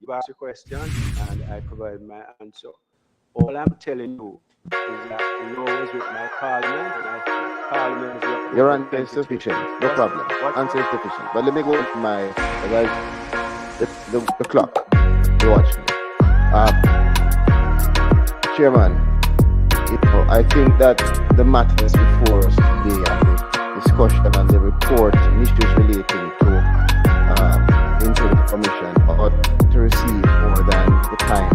You asked a question and I provided my answer. All I'm telling you is that the law was with my parliament and I think parliament is Your representing. answer is sufficient. No problem. Answer is sufficient. But let me go into my the clock. You watch me. Chairman, I think that the matters before us today and the discussion and the report and issues relating to the Integrity Commission ought to receive more than the time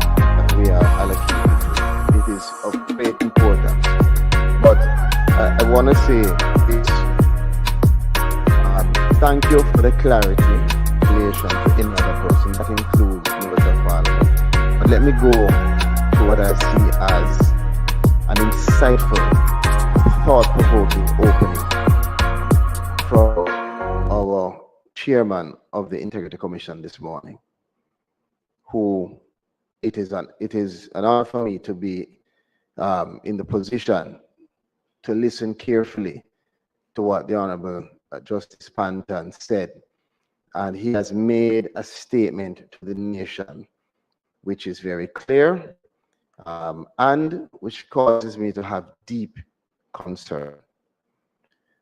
that we are allocated to. It is of great importance. But I want to say this. Thank you for the clarity in relation to any other person. That includes members of Parliament. But let me go to what I see as an insightful, thought-provoking opening from our chairman of the Integrity Commission this morning, who it is an honor for me to be in the position to listen carefully to what the Honorable Justice Panton said. And he has made a statement to the nation which is very clear and which causes me to have deep concern.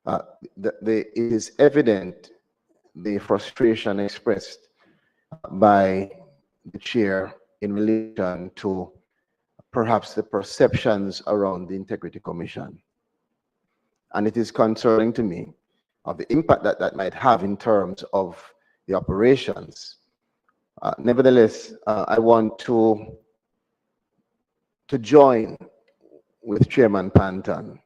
It is evident the frustration expressed by the chair in relation to perhaps the perceptions around the Integrity Commission. And it is concerning to me of the impact that that might have in terms of the operations. Nevertheless, I want to join with Chairman Panton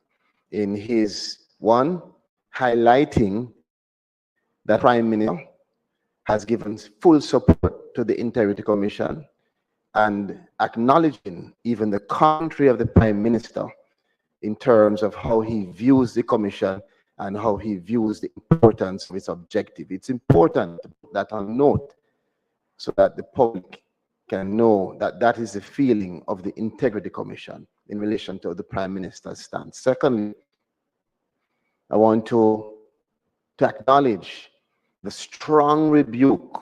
in his highlighting that Prime Minister has given full support to the Integrity Commission and acknowledging even the commentary of the Prime Minister in terms of how he views the Commission and how he views the importance of its objective. It's important to put that on note so that the public can know that that is the feeling of the Integrity Commission in relation to the Prime Minister's stance. Secondly, I want to acknowledge the strong rebuke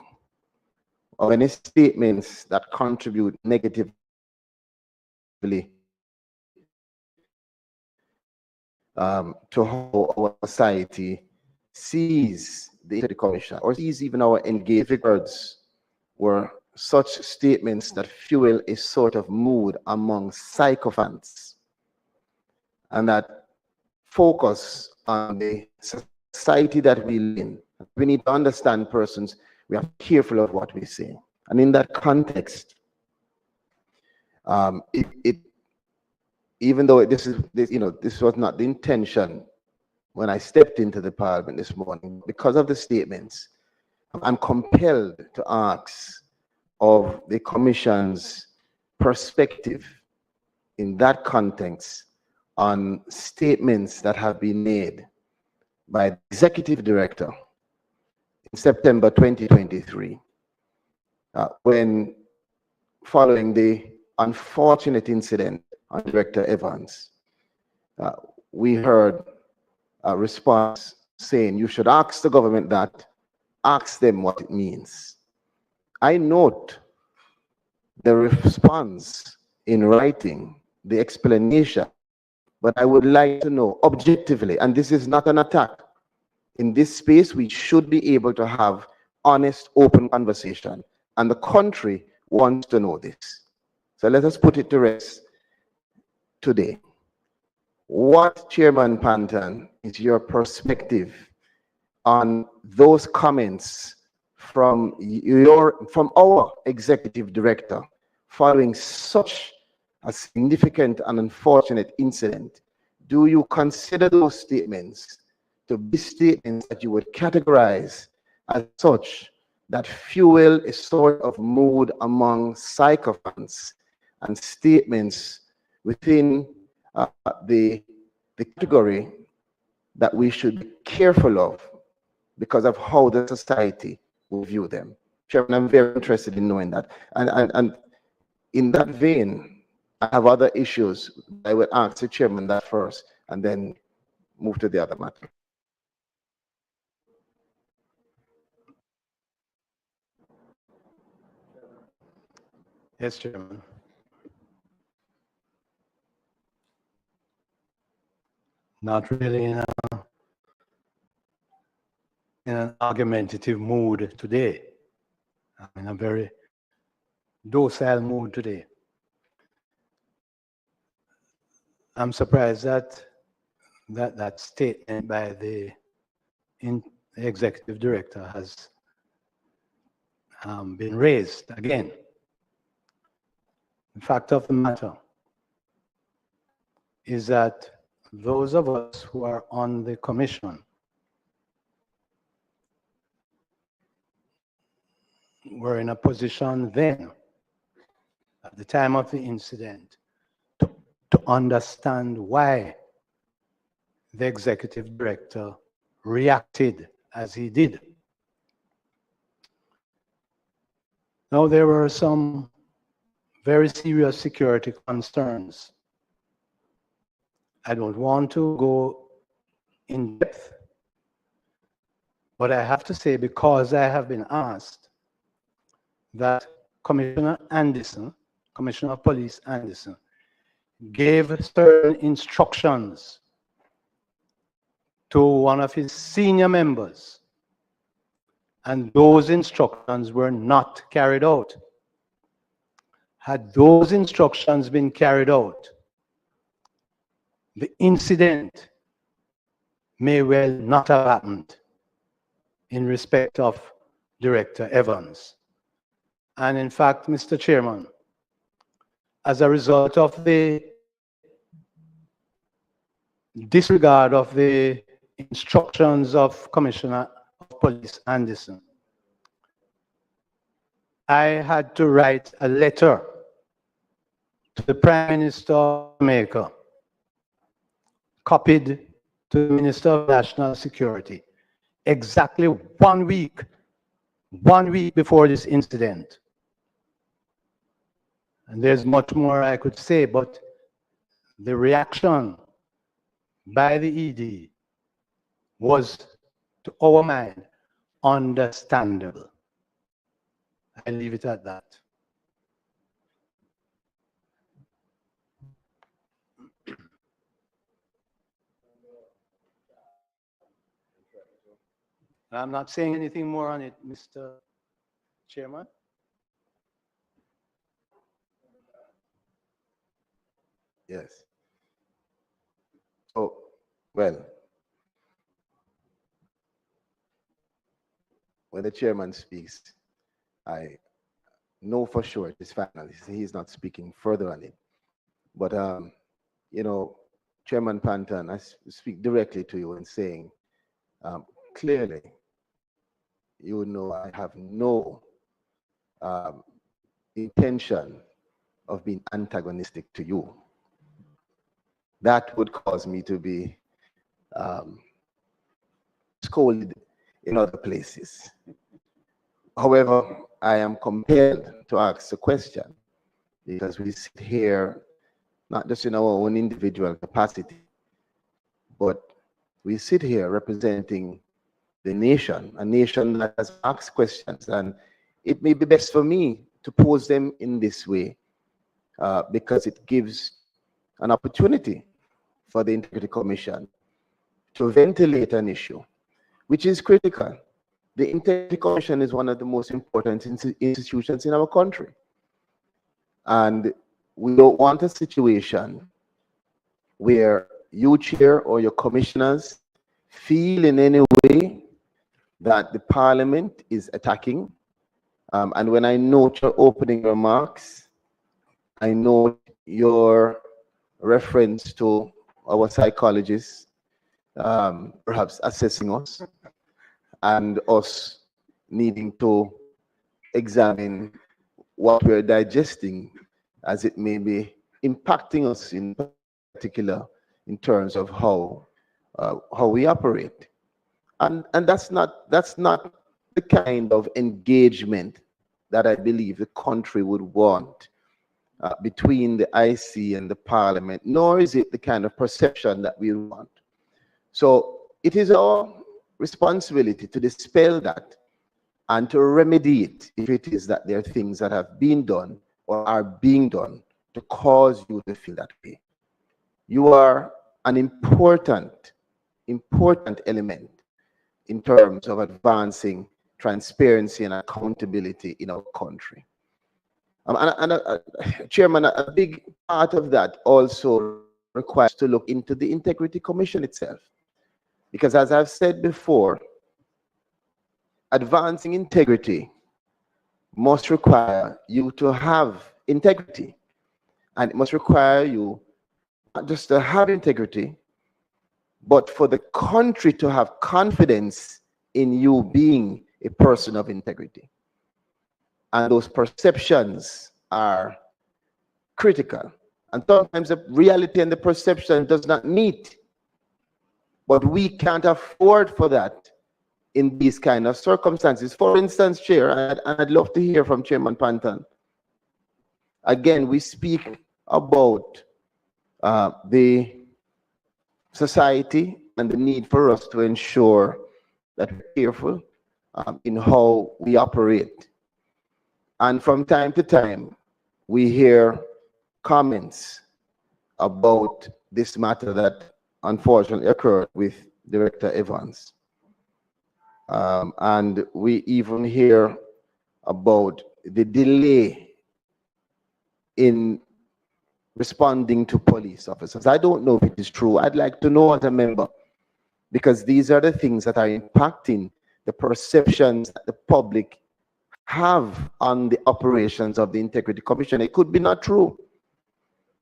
of any statements that contribute negatively to how our society sees the Integrity Commission or sees even our engaged words were such statements that fuel a sort of mood among sycophants and that focus on the society that we live in. We need to understand persons. We are careful of what we say. And in that context, even though this was not the intention when I stepped into the parliament this morning, because of the statements, I'm compelled to ask of the Commission's perspective in that context on statements that have been made by the Executive Director in September 2023, when following the unfortunate incident on Director Evans, we heard a response saying, you should ask the government that, ask them what it means. I note the response in writing, the explanation, but I would like to know objectively, and this is not an attack. In this space, we should be able to have honest, open conversation, and the country wants to know this. So let us put it to rest today. What, Chairman Panton, is your perspective on those comments from our Executive Director following such a significant and unfortunate incident? Do you consider those statements to be statements that you would categorize as such that fuel a sort of mood among sycophants and statements within the category that we should be careful of because of how the society will view them? Chairman, I'm very interested in knowing that. And in that vein, I have other issues. I will ask the Chairman that first and then move to the other matter. Yes, Chairman. Not really in an argumentative mood today. I'm in a very docile mood today. I'm surprised that that statement by the executive director has been raised again. The fact of the matter is that those of us who are on the commission were in a position then, at the time of the incident, to understand why the executive director reacted as he did. Now, there were some very serious security concerns. I don't want to go in depth, but I have to say, because I have been asked, that Commissioner Anderson, Commissioner of Police Anderson, gave certain instructions to one of his senior members, and those instructions were not carried out. Had those instructions been carried out, the incident may well not have happened in respect of Director Evans. And in fact, Mr. Chairman, as a result of the disregard of the instructions of Commissioner of Police Anderson, I had to write a letter to the Prime Minister of Jamaica, copied to the Minister of National Security, exactly 1 week before this incident. And there's much more I could say, but the reaction by the ED was, to our mind, understandable. I leave it at that. I'm not saying anything more on it, Mr. Chairman. Yes. So, well, when the chairman speaks, I know for sure it is final. He's not speaking further on it. But, you know, Chairman Panton, I speak directly to you in saying, clearly, you know I have no intention of being antagonistic to you. That would cause me to be scolded in other places. However, I am compelled to ask a question because we sit here not just in our own individual capacity, but we sit here representing the nation, a nation that has asked questions, and it may be best for me to pose them in this way because it gives an opportunity for the Integrity Commission to ventilate an issue, which is critical. The Integrity Commission is one of the most important institutions in our country. And we don't want a situation where you, chair, or your commissioners feel in any way that the parliament is attacking. And when I note your opening remarks, I note your reference to our psychologists perhaps assessing us and us needing to examine what we're digesting as it may be impacting us in particular in terms of how we operate. And that's not the kind of engagement that I believe the country would want between the IC and the parliament, nor is it the kind of perception that we want. So it is our responsibility to dispel that and to remedy it if it is that there are things that have been done or are being done to cause you to feel that way. You are an important element in terms of advancing transparency and accountability in our country. Chairman, a big part of that also requires to look into the Integrity Commission itself. Because as I've said before, advancing integrity must require you to have integrity. And it must require you not just to have integrity, but for the country to have confidence in you being a person of integrity. And those perceptions are critical. And sometimes the reality and the perception does not meet. But we can't afford for that in these kind of circumstances. For instance, Chair, and I'd love to hear from Chairman Panton. Again, we speak about the society and the need for us to ensure that we're careful in how we operate. And from time to time, we hear comments about this matter that unfortunately occurred with Director Evans. And we even hear about the delay in responding to police officers. I don't know if it is true. I'd like to know as a member, because these are the things that are impacting the perceptions that the public have on the operations of the Integrity Commission. It could be not true,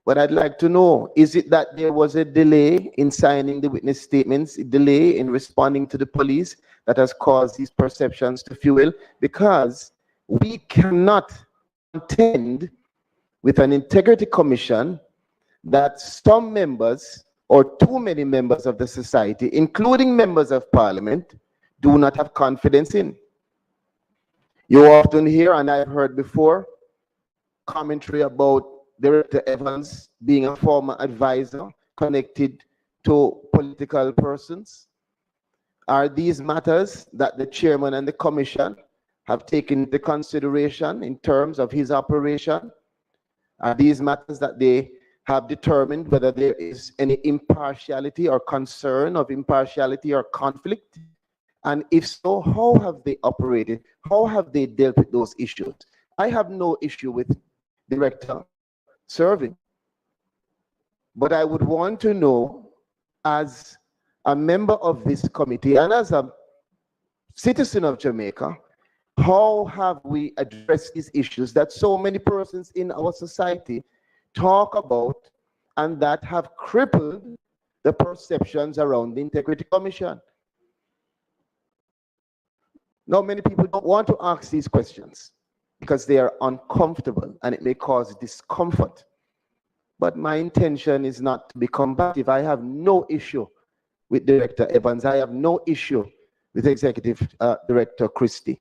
but I'd like to know, is it that there was a delay in signing the witness statements, a delay in responding to the police that has caused these perceptions to fuel? Because we cannot contend with an Integrity Commission that some members or too many members of the society, including members of Parliament, do not have confidence in. You often hear, and I've heard before, commentary about Director Evans being a former advisor connected to political persons. Are these matters that the chairman and the commission have taken into consideration in terms of his operation? Are these matters that they have determined whether there is any impartiality or concern of impartiality or conflict? And if so, how have they operated? How have they dealt with those issues? I have no issue with Director serving, but I would want to know, as a member of this committee and as a citizen of Jamaica, how have we addressed these issues that so many persons in our society talk about and that have crippled the perceptions around the Integrity Commission? Now, many people don't want to ask these questions because they are uncomfortable and it may cause discomfort. But my intention is not to be combative. I have no issue with Director Evans. I have no issue with Executive Director Christie.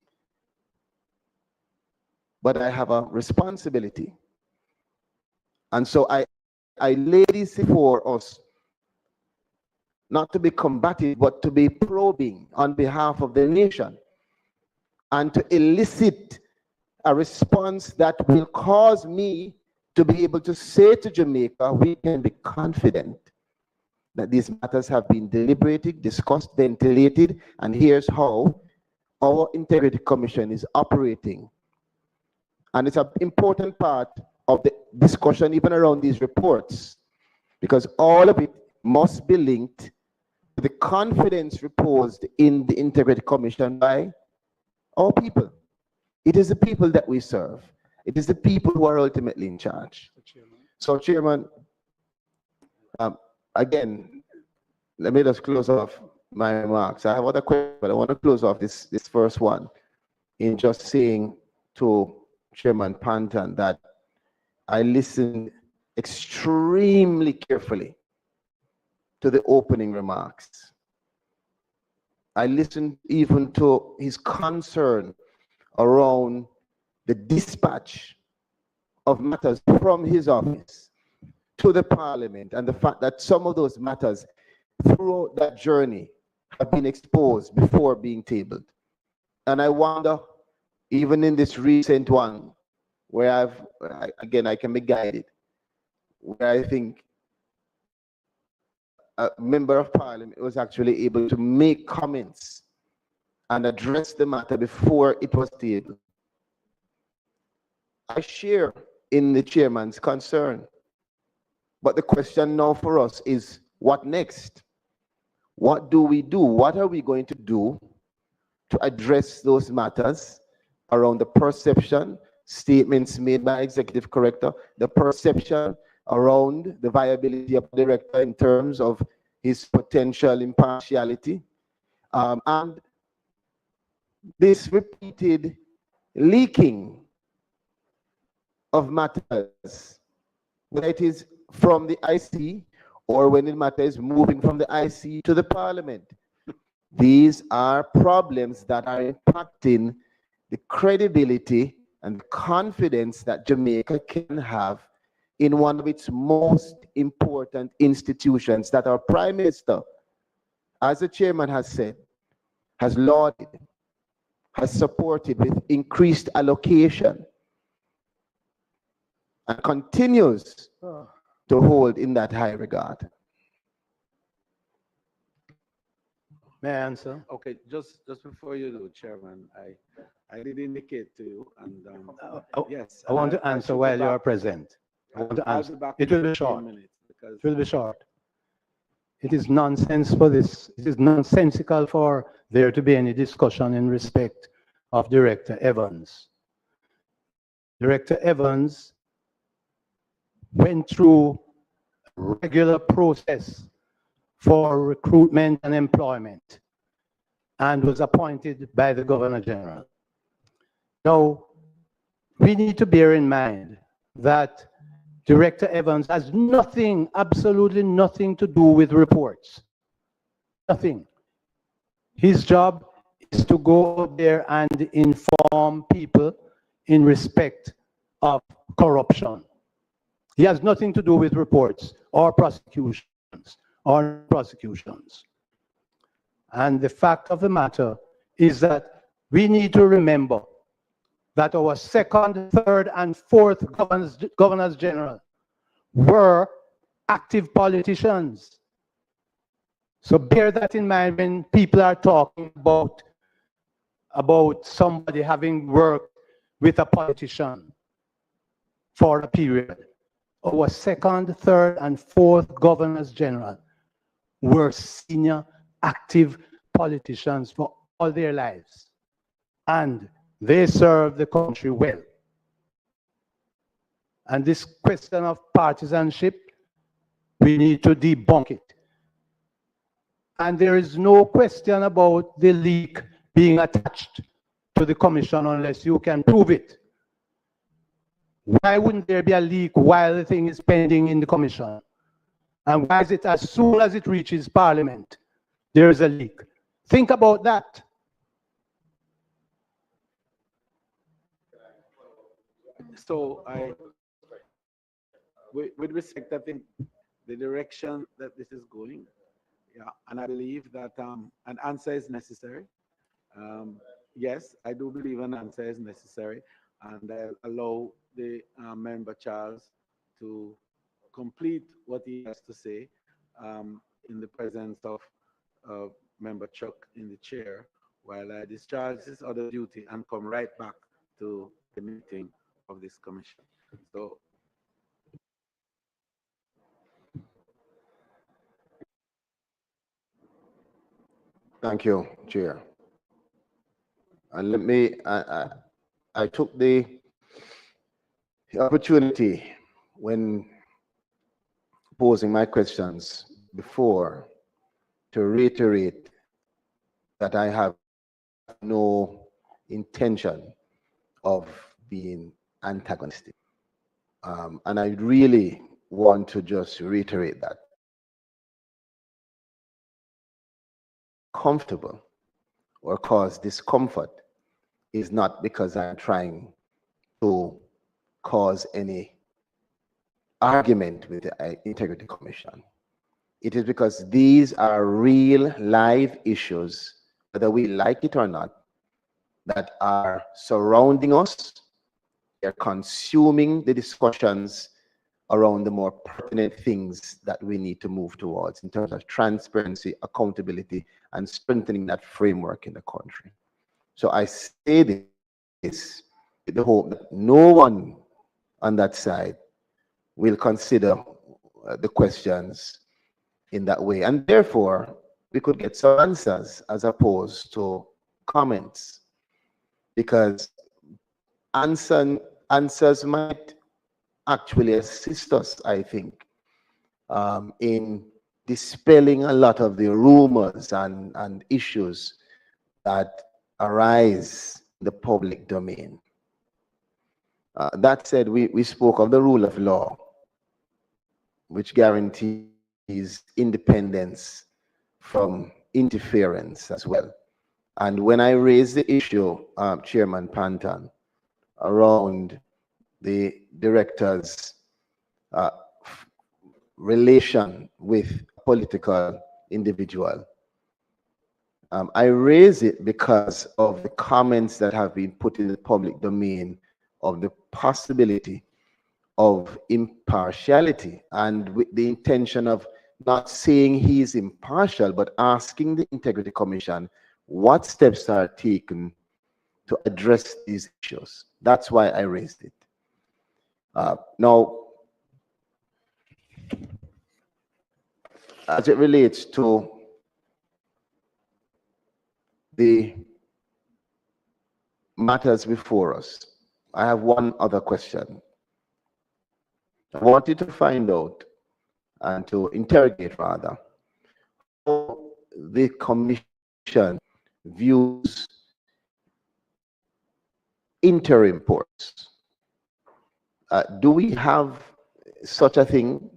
But I have a responsibility. And so I lay this before us, not to be combative, but to be probing on behalf of the nation and to elicit a response that will cause me to be able to say to Jamaica, we can be confident that these matters have been deliberated, discussed, ventilated, and here's how our Integrity Commission is operating. And it's an important part of the discussion even around these reports, because all of it must be linked to the confidence reposed in the Integrity Commission by our people. It is the people that we serve. It is the people who are ultimately in charge. So, Chairman, again, let me just close off my remarks. I have other questions, but I want to close off this first one in just saying to Chairman Panton that I listened extremely carefully to the opening remarks. I listened even to his concern around the dispatch of matters from his office to the Parliament, and the fact that some of those matters throughout that journey have been exposed before being tabled. And I wonder, even in this recent one, where again, I can be guided, where I think a member of parliament was actually able to make comments and address the matter before it was tabled. I share in the chairman's concern, but the question now for us is, what next? What do we do? What are we going to do to address those matters around the perception, statements made by executive corrector, the perception around the viability of the director in terms of his potential impartiality, and this repeated leaking of matters, whether it is from the IC or when the matter is moving from the IC to the parliament. These are problems that are impacting the credibility and confidence that Jamaica can have in one of its most important institutions that our Prime Minister, as the chairman has said, has lauded, has supported with increased allocation, and continues to hold in that high regard. May I answer? Okay, just before you do, Chairman, I did indicate to you, and yes, I want to answer while you are present. I want to answer. It will be short. Because It will be short. It is nonsense for this. It is nonsensical for there to be any discussion in respect of Director Evans. Director Evans went through a regular process for recruitment and employment and was appointed by the Governor General. Now, we need to bear in mind that Director Evans has nothing, absolutely nothing to do with reports. Nothing. His job is to go out there and inform people in respect of corruption. He has nothing to do with reports or prosecutions And the fact of the matter is that we need to remember that our second, third, and fourth governors general were active politicians. So bear that in mind when people are talking about somebody having worked with a politician for a period. Our second, third, and fourth governors general were senior active politicians for all their lives. And they served the country well. And this question of partisanship, we need to debunk it. And there is no question about the leak being attached to the commission unless you can prove it. Why wouldn't there be a leak while the thing is pending in the commission? And why is it as soon as it reaches Parliament, there is a leak? Think about that. So with respect, I think the direction that this is going, yeah, and I believe that an answer is necessary. Yes, I do believe an answer is necessary, and I allow the member Charles to complete what he has to say in the presence of member Chuck in the chair, while I discharge this other duty and come right back to the meeting of this commission. So. Thank you, Chair. And let me, I took the opportunity when posing my questions before to reiterate that I have no intention of being antagonistic. And I really want to just reiterate that. Comfortable or cause discomfort is not because I'm trying to cause any argument with the Integrity Commission. It is because these are real live issues, whether we like it or not, that are surrounding us are consuming the discussions around the more pertinent things that we need to move towards in terms of transparency, accountability, and strengthening that framework in the country. So I say this with the hope that no one on that side will consider the questions in that way. And therefore, we could get some answers as opposed to comments, because answers might actually assist us, I think, in dispelling a lot of the rumors and issues that arise in the public domain. That said, we spoke of the rule of law, which guarantees independence from interference as well. And when I raised the issue, Chairman Panton, around the director's relation with a political individual, I raise it because of the comments that have been put in the public domain of the possibility of impartiality, and with the intention of not saying he is impartial, but asking the Integrity Commission what steps are taken to address these issues. That's why I raised it. Now, as it relates to the matters before us, I have one other question. I wanted to find out and to interrogate rather how the commission views interim reports. Do we have such a thing?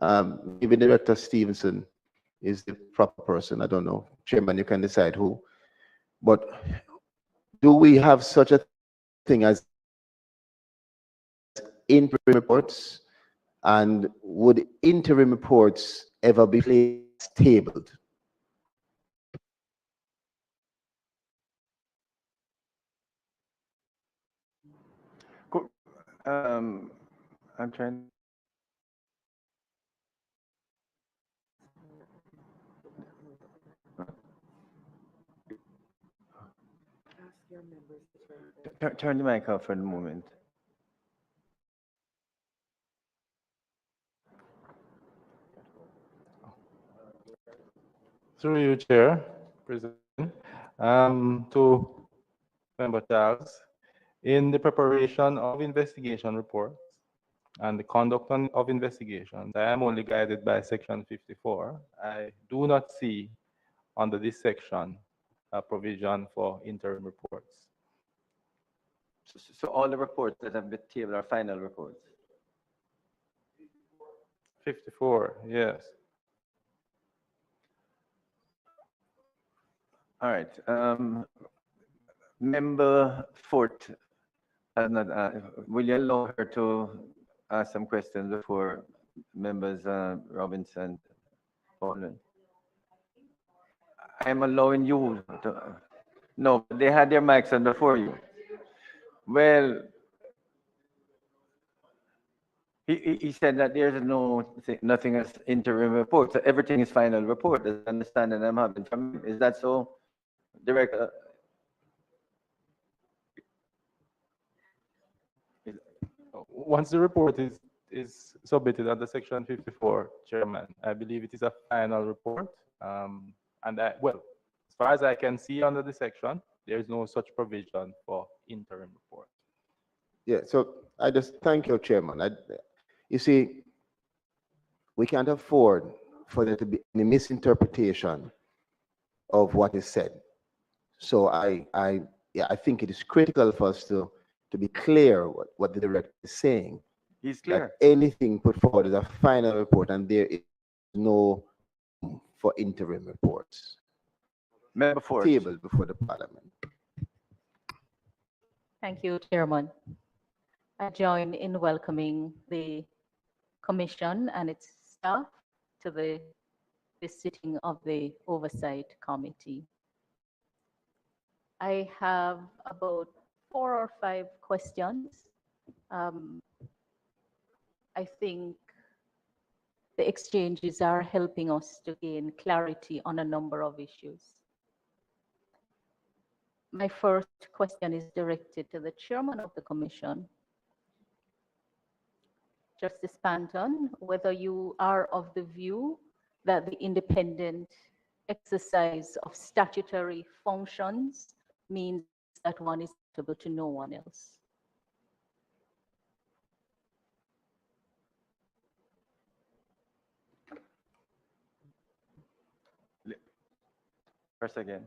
Maybe Director Stevenson is the proper person. I don't know. Chairman, you can decide who. But do we have such a thing as interim reports? And would interim reports ever be placed tabled? I'm trying. Turn the mic off for the moment. Through you, Chair, President, to Member Charles, in the preparation of investigation reports and the conduct of investigations, I am only guided by Section 54. I do not see under this section a provision for interim reports. So all the reports that have been tabled are final reports. 54, yes. All right. Member Fort has not. Will you allow her to ask some questions before members Robinson, Poland? I am allowing you to. No, they had their mics on before you. Well, he said that there's nothing as interim report. So everything is final report. That's the understanding I'm having from him. Is that so, Director? Once the report is submitted under Section 54, Chairman, I believe it is a final report. And well, as far as I can see under the section, there is no such provision for interim report. Yeah, so I just thank you, Chairman. You see, we can't afford for there to be any misinterpretation of what is said. So I think it is critical for us to be clear what the director is saying. He's clear. That anything put forward is a final report, and there is no room for interim reports. Member Fort. Table before the Parliament. Thank you, Chairman. I join in welcoming the Commission and its staff to this sitting of the Oversight Committee. I have about 4 or 5 questions Um, I think the exchanges are helping us to gain clarity on a number of issues. My first question is directed to the chairman of the commission, Justice Panton, whether you are of the view that the independent exercise of statutory functions means that one is accountable to no one else. First again.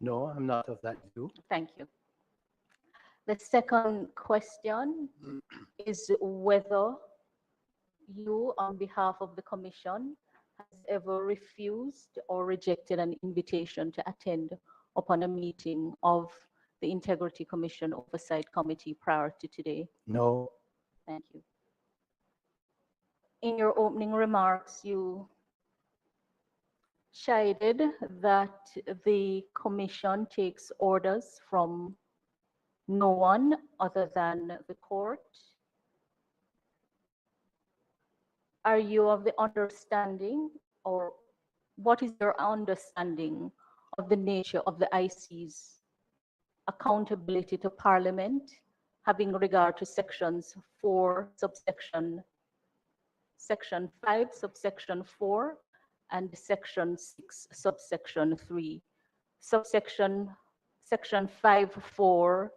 No, I'm not of that view. Thank you. The second question is whether you, on behalf of the commission, has ever refused or rejected an invitation to attend upon a meeting of the Integrity Commission Oversight Committee prior to today. No, Thank you. In your opening remarks, you chided that the commission takes orders from no one other than the court. Are you of the understanding, or what is your understanding of the nature of the IC's accountability to Parliament, having regard to sections 4, section 5, subsection 4, and section 6, subsection 3. Section 5(4)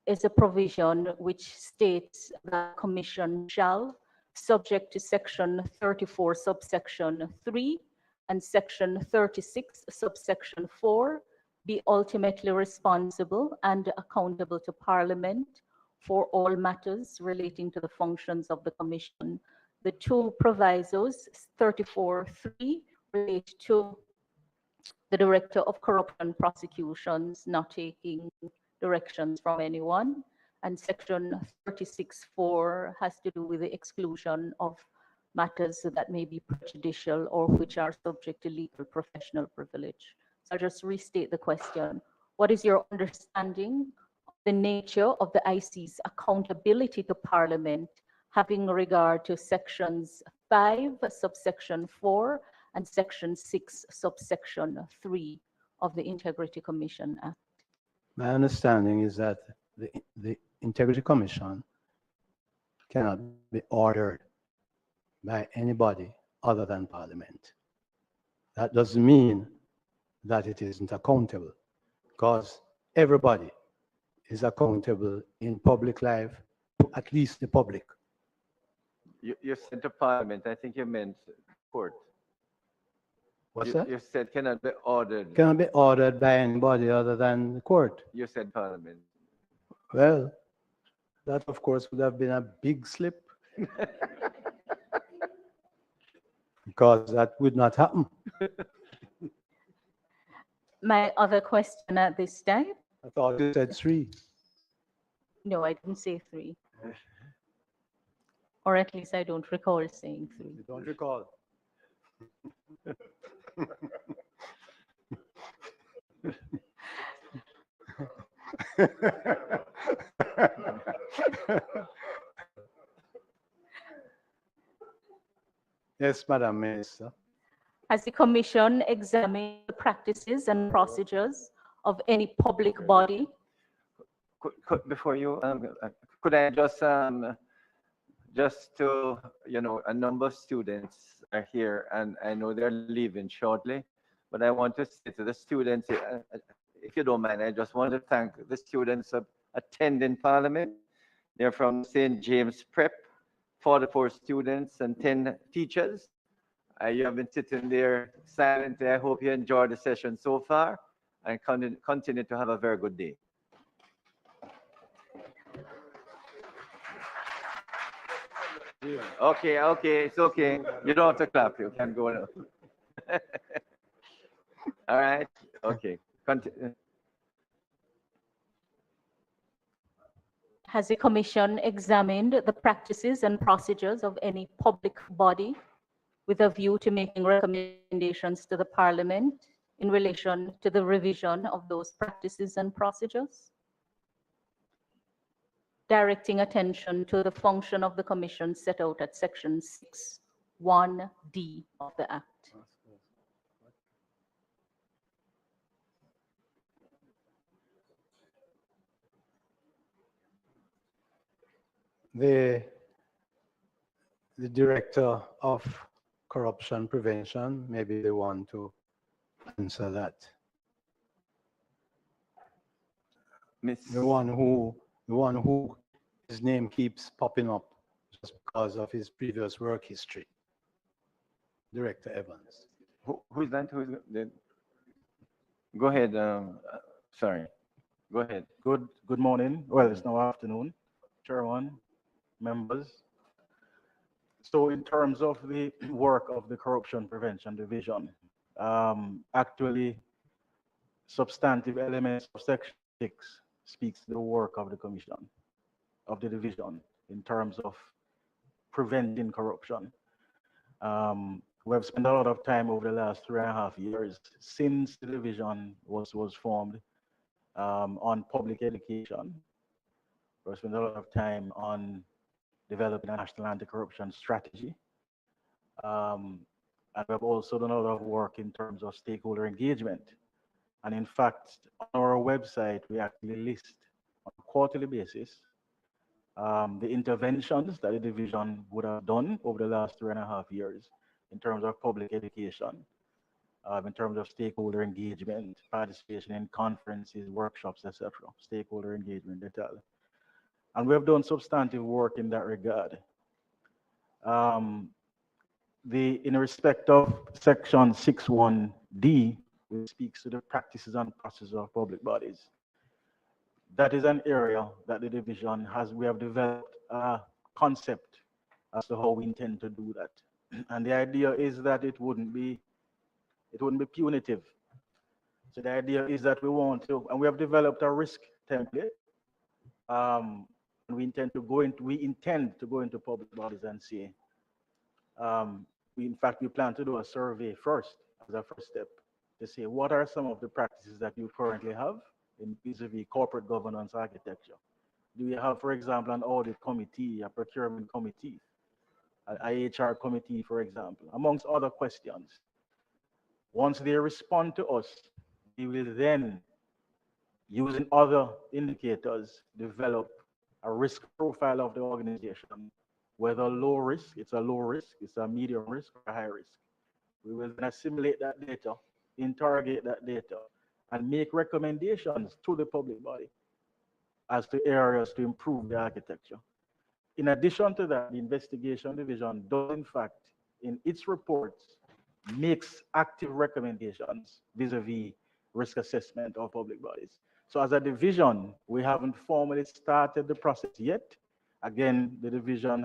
is a provision which states that the commission shall, subject to section 34, subsection 3, and section 36, subsection 4, be ultimately responsible and accountable to Parliament for all matters relating to the functions of the commission. The two provisos, 34(3), relate to the Director of Corruption Prosecutions not taking directions from anyone, and section 36(4) has to do with the exclusion of matters that may be prejudicial or which are subject to legal professional privilege. So I'll just restate the question. What is your understanding of the nature of the IC's accountability to Parliament, having regard to sections 5, subsection 4, and section 6, subsection 3 of the Integrity Commission Act? my understanding is that the Integrity Commission cannot be ordered by anybody other than Parliament. That doesn't mean that it isn't accountable, because everybody is accountable in public life, at least the public. You said to Parliament, I think you meant court. What's You, that? you said cannot be ordered. Cannot be ordered by anybody other than the court. You said Parliament. Well, that of course would have been a big slip. Because that would not happen. My other question at this time? I thought you said 3. No, I didn't say 3. Or at least I don't recall saying 3. You don't recall. Yes, Madam Minister. Has the Commission examined the practices and procedures of any public body? Before you, could I just to, a number of students are here and I know they're leaving shortly, but I want to say to the students, if you don't mind, I just want to thank the students of attending Parliament. They're from St. James Prep, 44 students and 10 teachers. You have been sitting there silently. I hope you enjoyed the session so far and continue to have a very good day. Okay, it's okay. You don't have to clap. You can go now. All right, okay. Continue. Has the Commission examined the practices and procedures of any public body with a view to making recommendations to the Parliament? in relation to the revision of those practices and procedures, directing attention to the function of the commission set out at section 6(1)(d) of the Act. The director of corruption prevention may be the one to answer that. Miss, The one who his name keeps popping up just because of his previous work history. Director Evans. who is that? Who is that? Go ahead. Sorry. Go ahead. Good morning. Well, it's now afternoon. Chairman, members. So in terms of the work of the Corruption Prevention Division, actually substantive elements of Section 6 speaks to the work of the commission, of the division, in terms of preventing corruption. We have spent a lot of time over the last 3.5 years since the division was formed on public education. We've spent a lot of time on developing a national anti-corruption strategy. And we have also done a lot of work in terms of stakeholder engagement. And in fact, on our website, we actually list on a quarterly basis the interventions that the division would have done over the last 3.5 years in terms of public education, in terms of stakeholder engagement, participation in conferences, workshops, etc., stakeholder engagement detail. And we have done substantive work in that regard. In respect of section 6(1)(d), which speaks to the practices and processes of public bodies, that is an area that the division we have developed a concept as to how we intend to do that. And the idea is that it wouldn't be punitive. So the idea is that we want to, and we have developed a risk template. We intend to go into public bodies and see. In fact, we plan to do a survey first as a first step to see what are some of the practices that you currently have in vis-a-vis corporate governance architecture. Do you have, for example, an audit committee, a procurement committee, an IHR committee, for example, amongst other questions? Once they respond to us, we will then, using other indicators, develop a risk profile of the organization, whether low risk, it's a low risk, it's a medium risk, or a high risk. We will then assimilate that data, interrogate that data, and make recommendations to the public body as to areas to improve the architecture. In addition to that, the investigation division does, in fact, in its reports, makes active recommendations vis-a-vis risk assessment of public bodies. So as a division, we haven't formally started the process yet. Again, the division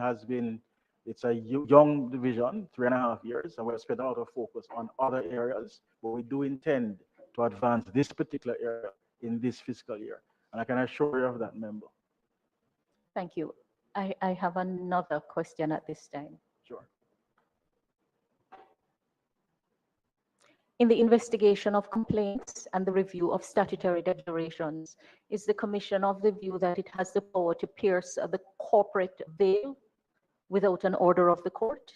it's a young division, 3.5 years, and we've spent a lot of focus on other areas, but we do intend to advance this particular area in this fiscal year. And I can assure you of that, member. Thank you. I have another question at this time. Sure. In the investigation of complaints and the review of statutory declarations, is the Commission of the view that it has the power to pierce the corporate veil without an order of the court?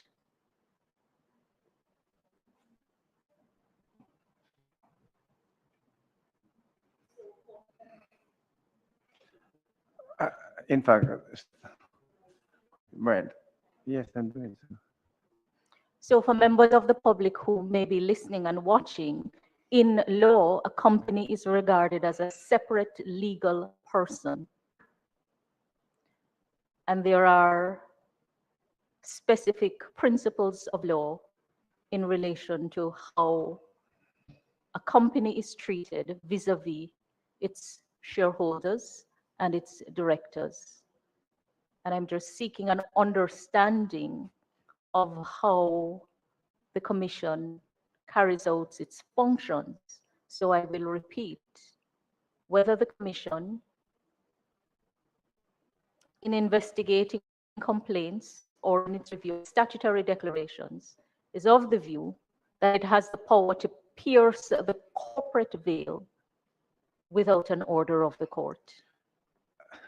In fact, Brent, yes, I'm doing so. So for members of the public who may be listening and watching, in law, a company is regarded as a separate legal person. And there are specific principles of law in relation to how a company is treated vis-a-vis its shareholders and its directors. And I'm just seeking an understanding of how the Commission carries out its functions. So I will repeat, whether the Commission, in investigating complaints or in its review of statutory declarations, is of the view that it has the power to pierce the corporate veil without an order of the court?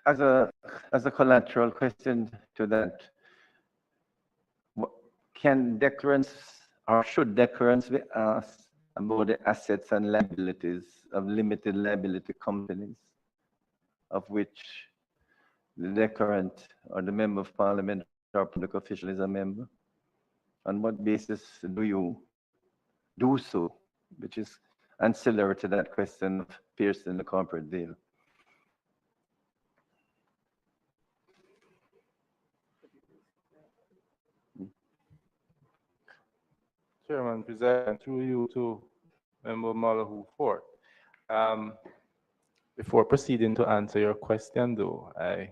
As a collateral question to that, can declarants or should declarants be asked about the assets and liabilities of limited liability companies, of which the declarant or the member of parliament or public official is a member? On what basis do you do so, which is ancillary to that question of piercing the corporate veil? Chairman, present through you to Member Malahoo Fort. Before proceeding to answer your question, though, I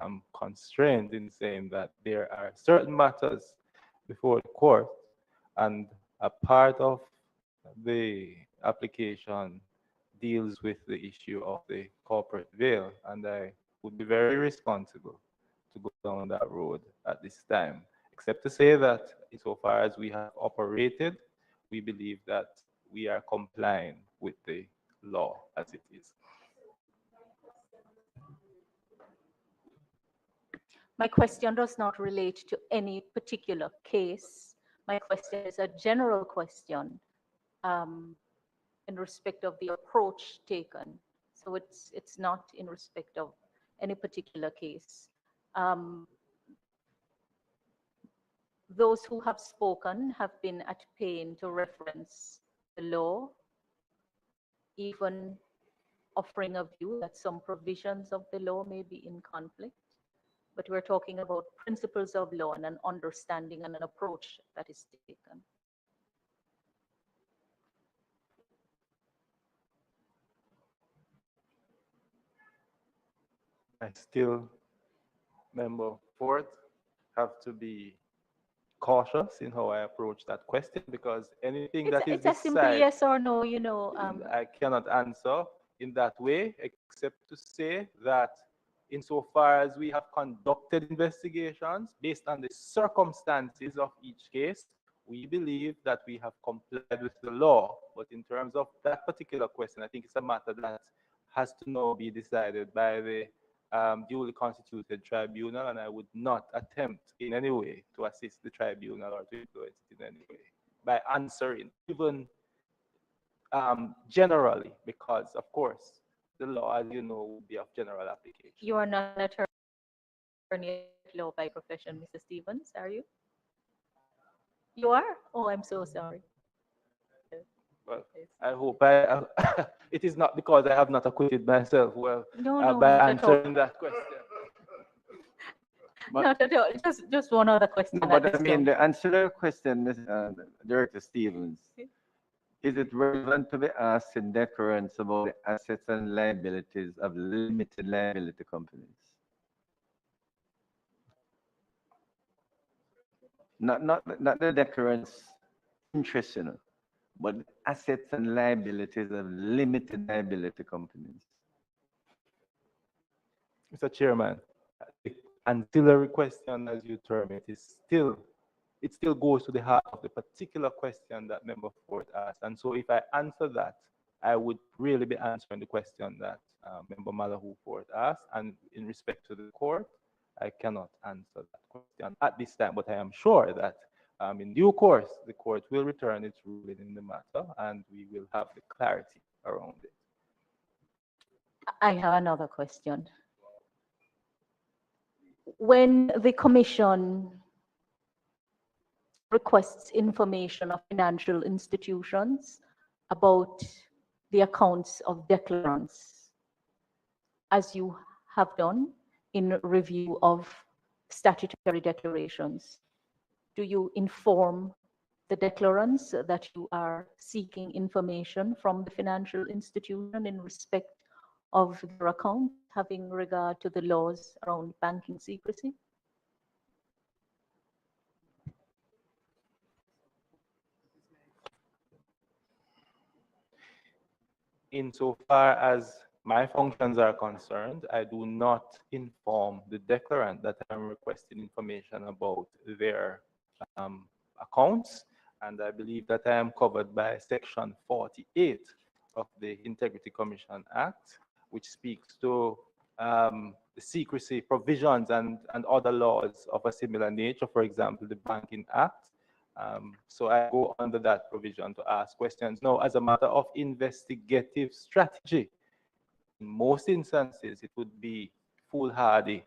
am constrained in saying that there are certain matters before the court, and a part of the application deals with the issue of the corporate veil, and I would be very responsible to go down that road at this time, except to say that insofar as we have operated, we believe that we are complying with the law as it is. My question does not relate to any particular case. My question is a general question in respect of the approach taken. So it's not in respect of any particular case. Those who have spoken have been at pain to reference the law, even offering a view that some provisions of the law may be in conflict. But we're talking about principles of law and an understanding and an approach that is taken. I still, Member Fort, have to be cautious in how I approach that question, because anything that is It's a simple decided, yes or no, you know. I cannot answer in that way, except to say that insofar as we have conducted investigations based on the circumstances of each case, we believe that we have complied with the law. But in terms of that particular question, I think it's a matter that has to now be decided by the duly constituted tribunal, and I would not attempt in any way to assist the tribunal or to influence it in any way by answering, even generally, because of course the law, as you know, would be of general application. You are not an attorney at law by profession, Mr. Stevens, are you? You are? Oh, I'm so sorry. Well, I hope it is not because I have not acquitted myself well No, by not at all. answering that question. Not at all. Just one other question. No, but I mean, the ancillary question, Director Stevens, is it relevant to be asked in deference about the assets and liabilities of limited liability companies? Not the deference interest, you know, but assets and liabilities of limited liability companies. Mr. Chairman, the ancillary question, as you term it, it still goes to the heart of the particular question that Member Fort asked. And so if I answer that, I would really be answering the question that Member Malahoo Fort asked. And in respect to the court, I cannot answer that question at this time, but I am sure that in due course, the court will return its ruling in the matter, and we will have the clarity around it. I have another question. When the commission requests information of financial institutions about the accounts of declarants, as you have done in review of statutory declarations, do you inform the declarants that you are seeking information from the financial institution in respect of their account, having regard to the laws around banking secrecy? Insofar as my functions are concerned, I do not inform the declarant that I'm requesting information about their accounts. And I believe that I am covered by Section 48 of the Integrity Commission Act, which speaks to the secrecy provisions and other laws of a similar nature, for example, the Banking Act. So I go under that provision to ask questions. Now, as a matter of investigative strategy, in most instances, it would be foolhardy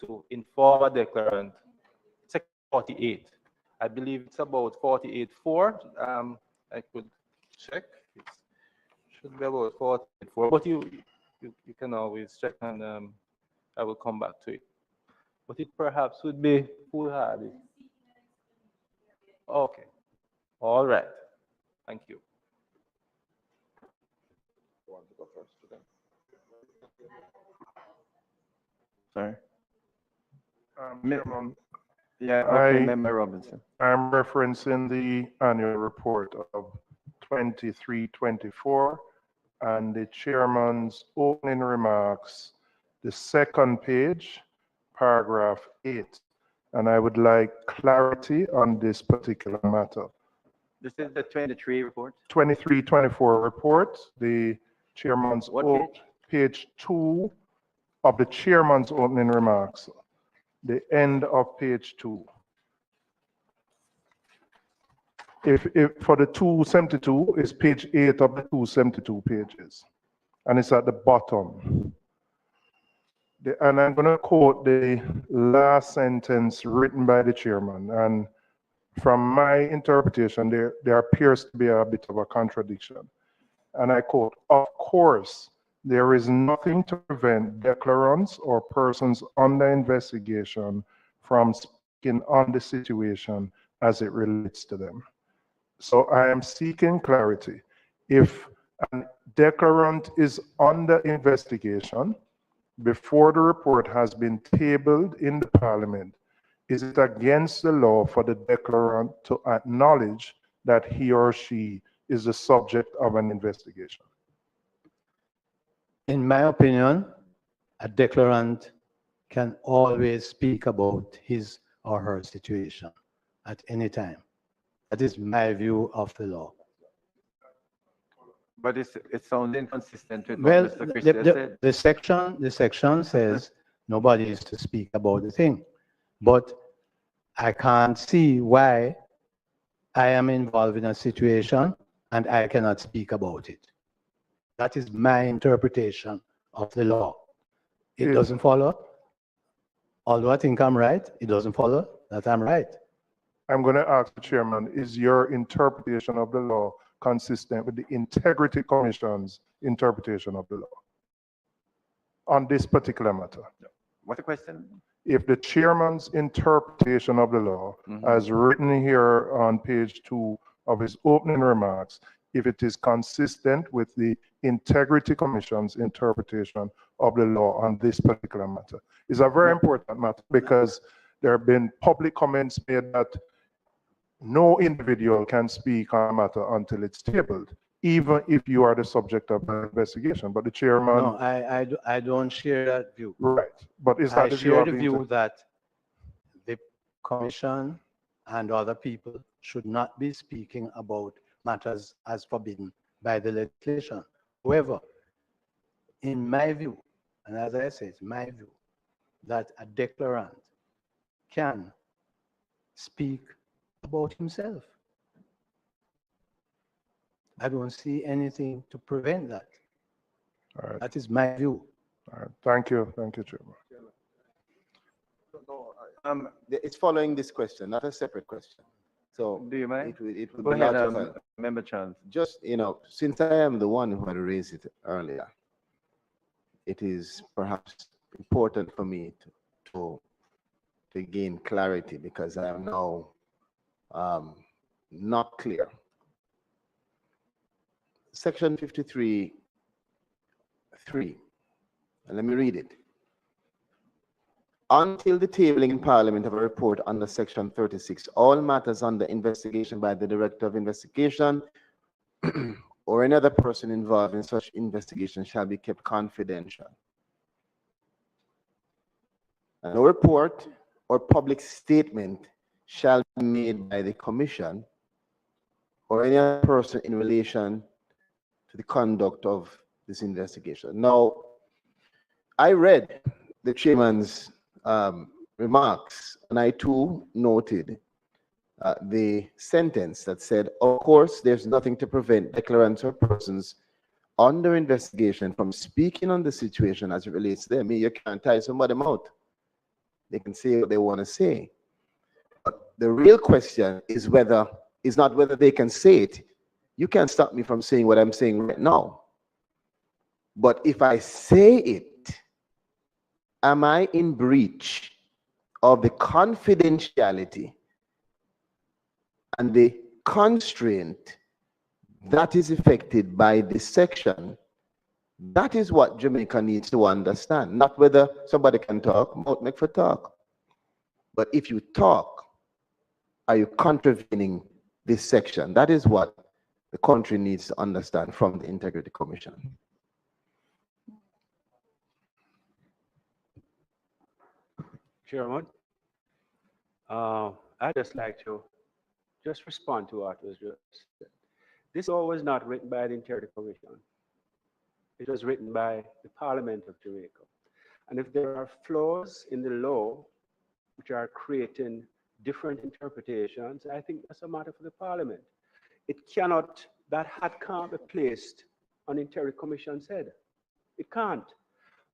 to inform a declarant. Section 48. I believe it's about 48.4. I could check. It should be about 48.4, but you can always check, and I will come back to it. But it perhaps would be foolhardy. Okay. All right. Thank you. Sorry. Chairman, Yeah, okay, I- Member Robinson. I'm referencing the annual report of 23-24 and the chairman's opening remarks, the second page, paragraph 8. And I would like clarity on this particular matter. This is the 23 report. 23-24 report, the chairman's What page 2 of the chairman's opening remarks, the end of page 2. If for the 272 is page 8 of the 272 pages, and it's at the bottom. And I'm going to quote the last sentence written by the chairman. And from my interpretation, there appears to be a bit of a contradiction. And I quote, "Of course, there is nothing to prevent declarants or persons under investigation from speaking on the situation as it relates to them." So I am seeking clarity. If a declarant is under investigation before the report has been tabled in the parliament, is it against the law for the declarant to acknowledge that he or she is the subject of an investigation? In my opinion, a declarant can always speak about his or her situation at any time. That is my view of the law. But it sounds inconsistent with Well, what Mr. Christie said. the section says nobody is to speak about the thing, but I can't see why I am involved in a situation and I cannot speak about it. That is my interpretation of the law. It Yes. doesn't follow. Although I think I'm right, it doesn't follow that I'm right. I'm going to ask the chairman, is your interpretation of the law consistent with the Integrity Commission's interpretation of the law on this particular matter? What's the question? If the chairman's interpretation of the law, as written here on page 2 of his opening remarks, if it is consistent with the Integrity Commission's interpretation of the law on this particular matter. It's a very important matter because there have been public comments made that no individual can speak on a matter until it's tabled, even if you are the subject of an investigation. But the chairman... No, I don't share that view. Right, but is that I the view share of the the view that the commission and other people should not be speaking about matters as forbidden by the legislation. However, in my view, and as I say, it's my view, that a declarant can speak about himself. I don't see anything to prevent that. All right. That is my view. All right. Thank you, Chairman. It's following this question, not a separate question. So Do you mind? it would Go be ahead, logical. Member Chance. Just, since I am the one who had raised it earlier, it is perhaps important for me to gain clarity because I am now not clear. Section 53(3), and let me read it. Until the tabling in Parliament of a report under Section 36, all matters under investigation by the Director of Investigation or any other person involved in such investigation shall be kept confidential. And no report or public statement shall be made by the Commission or any other person in relation to the conduct of this investigation. Now, I read the chairman's remarks, and I too noted the sentence that said, of course, there's nothing to prevent declarants or persons under investigation from speaking on the situation as it relates to them. I mean, you can't tie somebody out. They can say what they want to say. But the real question is not whether they can say it. You can't stop me from saying what I'm saying right now. But if I say it, am I in breach of the confidentiality and the constraint that is affected by this section? That is what Jamaica needs to understand, not whether somebody can talk, mouth make for talk. But if you talk, are you contravening this section? That is what the country needs to understand from the Integrity Commission. Chairman, I'd just like to just respond to what was just said. This law was not written by the Integrity Commission. It was written by the Parliament of Jamaica. And if there are flaws in the law which are creating different interpretations, I think that's a matter for the Parliament. It cannot, that hat can't be placed on the Integrity Commission's head. It can't.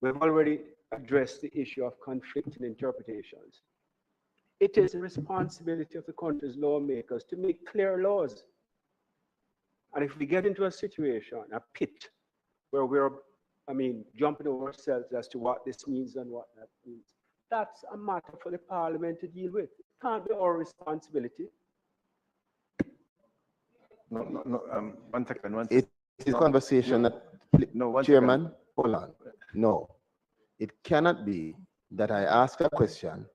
We've already addressed the issue of conflicting interpretations. It is the responsibility of the country's lawmakers to make clear laws. And if we get into a situation, a pit, where we're, jumping over ourselves as to what this means and what that means, that's a matter for the Parliament to deal with. It can't be our responsibility. No, 1 second. It is a conversation that, Chairman, hold on. No, it cannot be that I ask a question,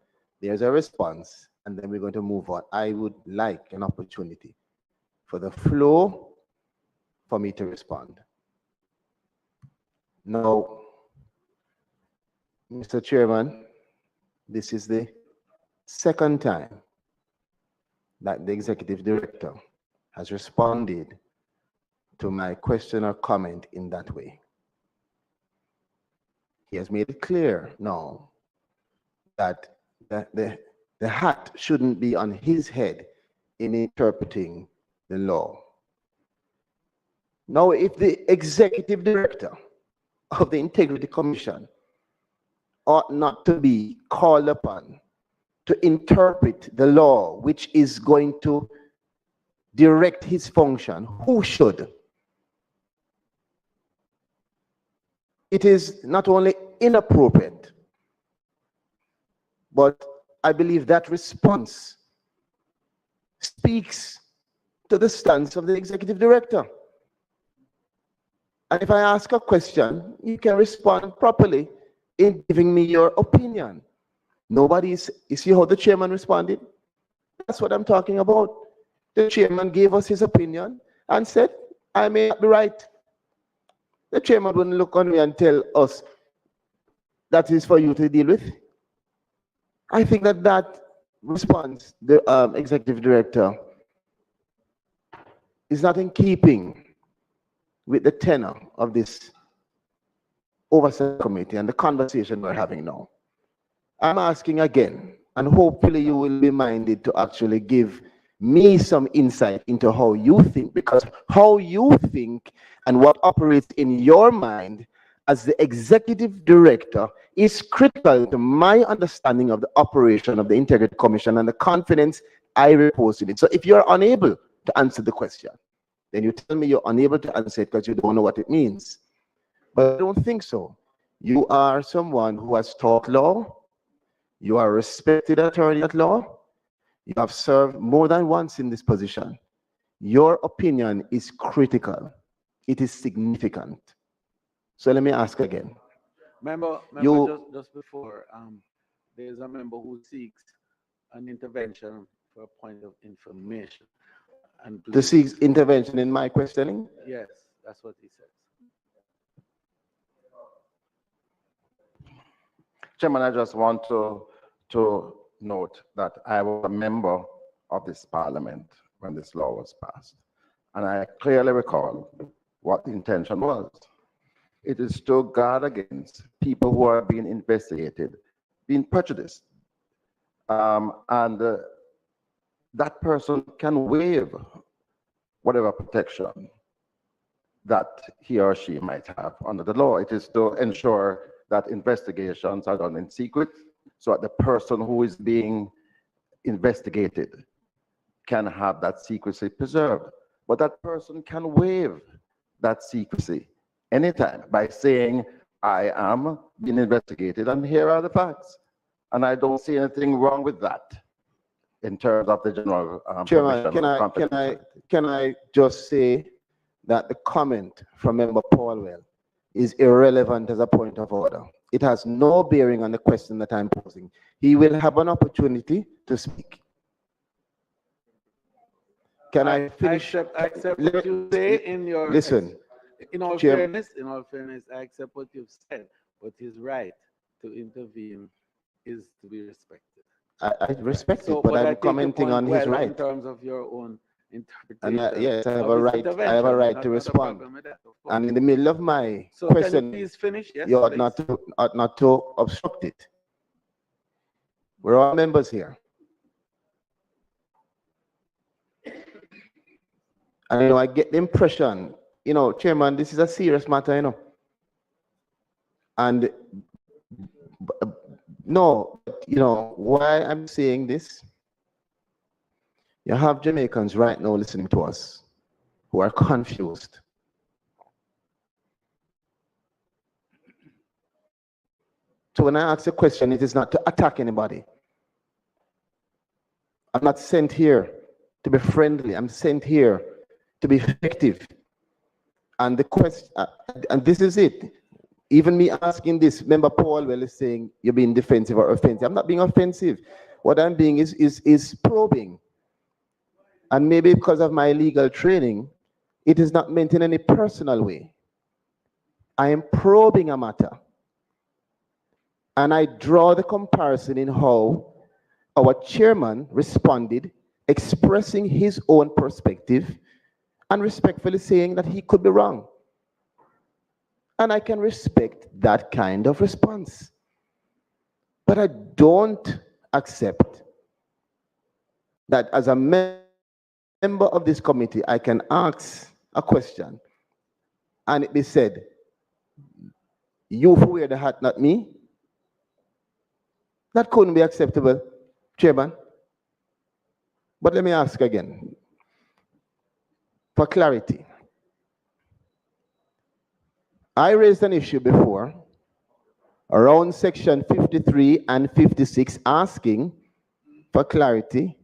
there's a response, and then we're going to move on. I would like an opportunity for the flow for me to respond. Now, Mr. Chairman, this is the second time that the executive director has responded to my question or comment in that way. He has made it clear now that the hat shouldn't be on his head in interpreting the law. Now, if the executive director of the Integrity Commission ought not to be called upon to interpret the law, which is going to direct his function, who should? It is not only inappropriate, but I believe that response speaks to the stance of the executive director. And if I ask a question, you can respond properly in giving me your opinion. You see how the chairman responded? That's what I'm talking about. The chairman gave us his opinion and said, I may not be right. The chairman wouldn't look on me and tell us that is for you to deal with. I think that response, the executive director, is not in keeping with the tenor of this oversight committee and the conversation we're having now. I'm asking again, and hopefully you will be minded to actually give me some insight into how you think, because how you think and what operates in your mind as the executive director is critical to my understanding of the operation of the Integrity Commission and the confidence I repose in it. So if you're unable to answer the question, then you tell me you're unable to answer it because you don't know what it means. But I don't think so. You are someone who has taught law. You are a respected attorney at law. You have served more than once in this position. Your opinion is critical. It is significant. So let me ask again. Member, just before, there's a member who seeks an intervention for a point of information. And To seek intervention in my questioning? Yes, that's what he says. Chairman, I just want to note that I was a member of this parliament when this law was passed. and I clearly recall what the intention was. It is to guard against people who are being investigated, being prejudiced. And that person can waive whatever protection that he or she might have under the law. It is to ensure that investigations are done in secret so that the person who is being investigated can have that secrecy preserved. But that person can waive that secrecy anytime by saying, I am being investigated and here are the facts. And I don't see anything wrong with that in terms of the general Chairman, provision of confidentiality. can I just say that the comment from Member Paulwell is irrelevant as a point of order. It has no bearing on the question that I'm posing. He will have an opportunity to speak. Can I finish? I accept what you say in your. Listen, In all Chair- fairness, I accept what you've said, but his right to intervene is to be respected. I respect So, it, but I I'm take your commenting point on his well in right. terms of your own And interpretation. yes, I have of a his right. I have a intervention. right Not- to not a respond. problem with that, of course. And in the middle of my So can you question, please finish? Yes, you ought please. not to obstruct it. We're all members here. And I get the impression, Chairman, this is a serious matter, And no, why I'm saying this? You have Jamaicans right now listening to us who are confused. So when I ask a question, it is not to attack anybody. I'm not sent here to be friendly. I'm sent here to be effective. And the question, and this is it. Even me asking this, Member Paulwell is saying you're being defensive or offensive. I'm not being offensive. What I'm being is probing. And maybe because of my legal training, it is not meant in any personal way. I am probing a matter. And I draw the comparison in how our chairman responded, expressing his own perspective and respectfully saying that he could be wrong. And I can respect that kind of response. But I don't accept that as a member of this committee, I can ask a question and it be said, you who wear the hat, not me. That couldn't be acceptable, Chairman. But let me ask again, for clarity. I raised an issue before around section 53 and 56 asking for clarity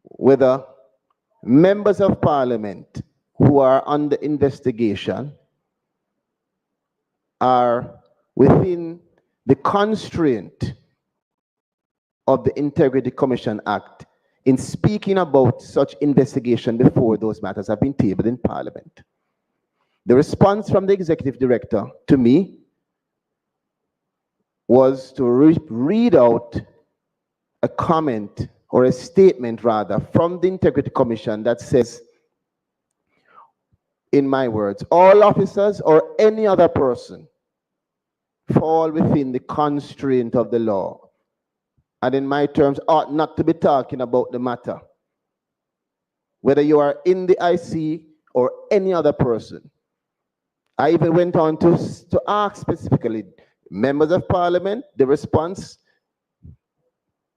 whether members of parliament who are under investigation are within the constraint of the Integrity Commission Act in speaking about such investigation before those matters have been tabled in parliament. The response from the executive director to me was to read out a comment or a statement rather from the Integrity Commission that says, in my words, all officers or any other person fall within the constraint of the law. And in my terms, ought not to be talking about the matter. Whether you are in the IC or any other person. I even went on to ask specifically, members of parliament, the response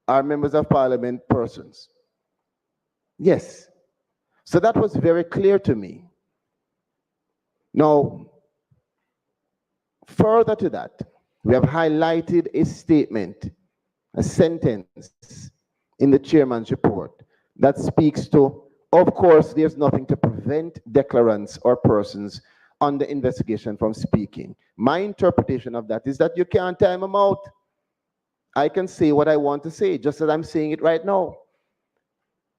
are members of parliament persons. Yes. So that was very clear to me. Now, further to that, we have highlighted a statement, a sentence in the chairman's report that speaks to, of course, there's nothing to prevent declarants or persons under investigation from speaking. My interpretation of that is that you can't time them out. I can say what I want to say, just as I'm saying it right now.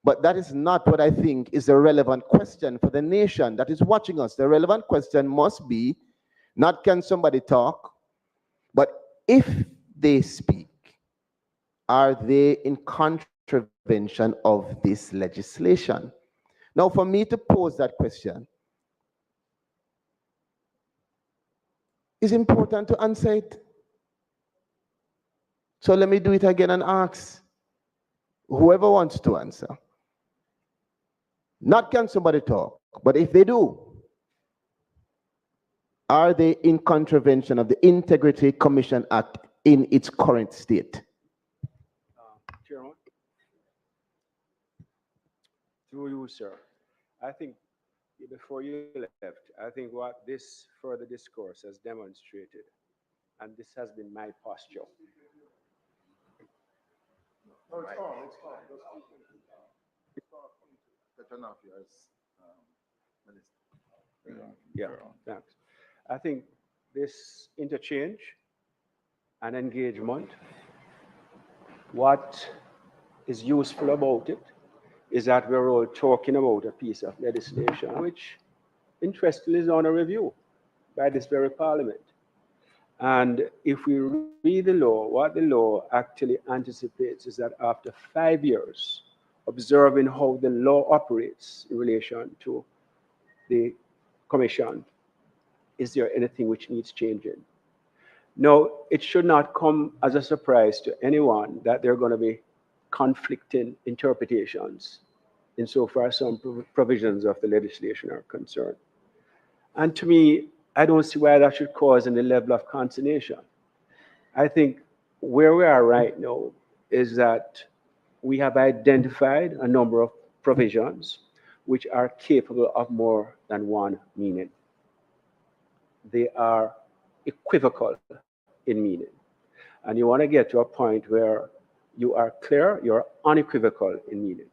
But that is not what I think is the relevant question for the nation that is watching us. The relevant question must be, not can somebody talk, but if they speak, are they in contravention of this legislation? Now, for me to pose that question, it's important to answer it. So let me do it again and ask whoever wants to answer. Not can somebody talk, but if they do, are they in contravention of the Integrity Commission Act in its current state? Chairman, through you, sir. I think before you left, I think what this further discourse has demonstrated, and this has been my posture. Yeah, thanks. I think this interchange and engagement, what is useful about it is that we're all talking about a piece of legislation which, interestingly, is on a review by this very parliament. And if we read the law, what the law actually anticipates is that after 5 years, observing how the law operates in relation to the commission, is there anything which needs changing? No, it should not come as a surprise to anyone that there are going to be conflicting interpretations insofar as some provisions of the legislation are concerned. And to me, I don't see why that should cause any level of consternation. I think where we are right now is that we have identified a number of provisions which are capable of more than one meaning. They are equivocal in meaning. And you want to get to a point where you are clear, you're unequivocal in meaning.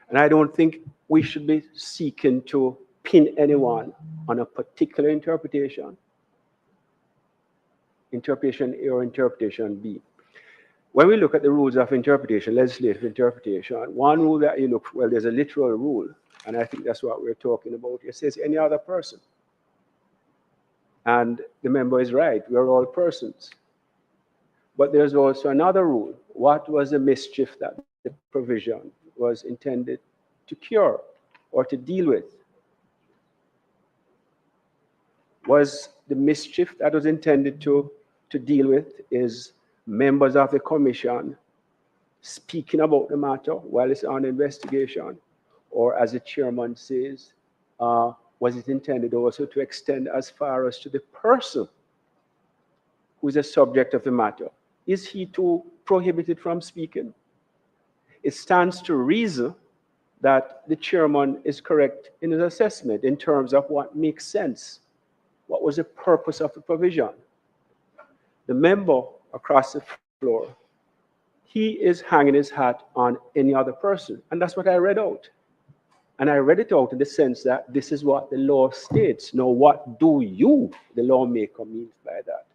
And I don't think we should be seeking to pin anyone on a particular interpretation, interpretation A or interpretation B. When we look at the rules of interpretation, legislative interpretation, one rule that you look for, well, there's a literal rule, and I think that's what we're talking about. It says any other person. And the member is right, we're all persons. But there's also another rule. What was the mischief that the provision was intended to cure or to deal with? Was the mischief that was intended to deal with is members of the commission speaking about the matter while it's on investigation? Or as the chairman says, was it intended also to extend as far as to the person who is the subject of the matter? Is he too prohibited from speaking? It stands to reason that the chairman is correct in his assessment in terms of what makes sense. What was the purpose of the provision? The member across the floor, he is hanging his hat on any other person. And that's what I read out. And I read it out in the sense that this is what the law states. Now, what do you, the lawmaker, mean by that?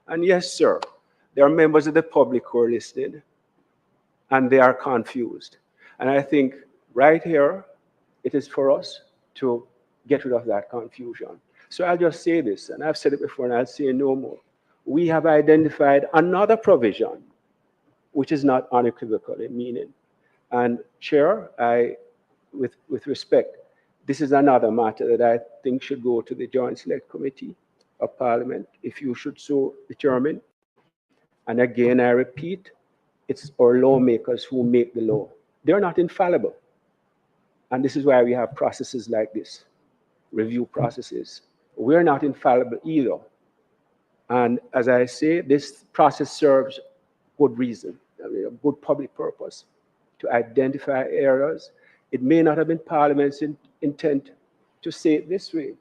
And yes, sir, there are members of the public who are listening, and they are confused. And I think right here, it is for us to get rid of that confusion. So I'll just say this, and I've said it before, and I'll say no more. We have identified another provision which is not unequivocal in meaning. And Chair, with respect, this is another matter that I think should go to the Joint Select Committee of Parliament, if you should so determine. And again, I repeat, it's our lawmakers who make the law. They're not infallible. And this is why we have processes like this, review processes. We're not infallible either. And as I say, this process serves good reason, a good public purpose, to identify errors. It may not have been Parliament's intent to say it this way.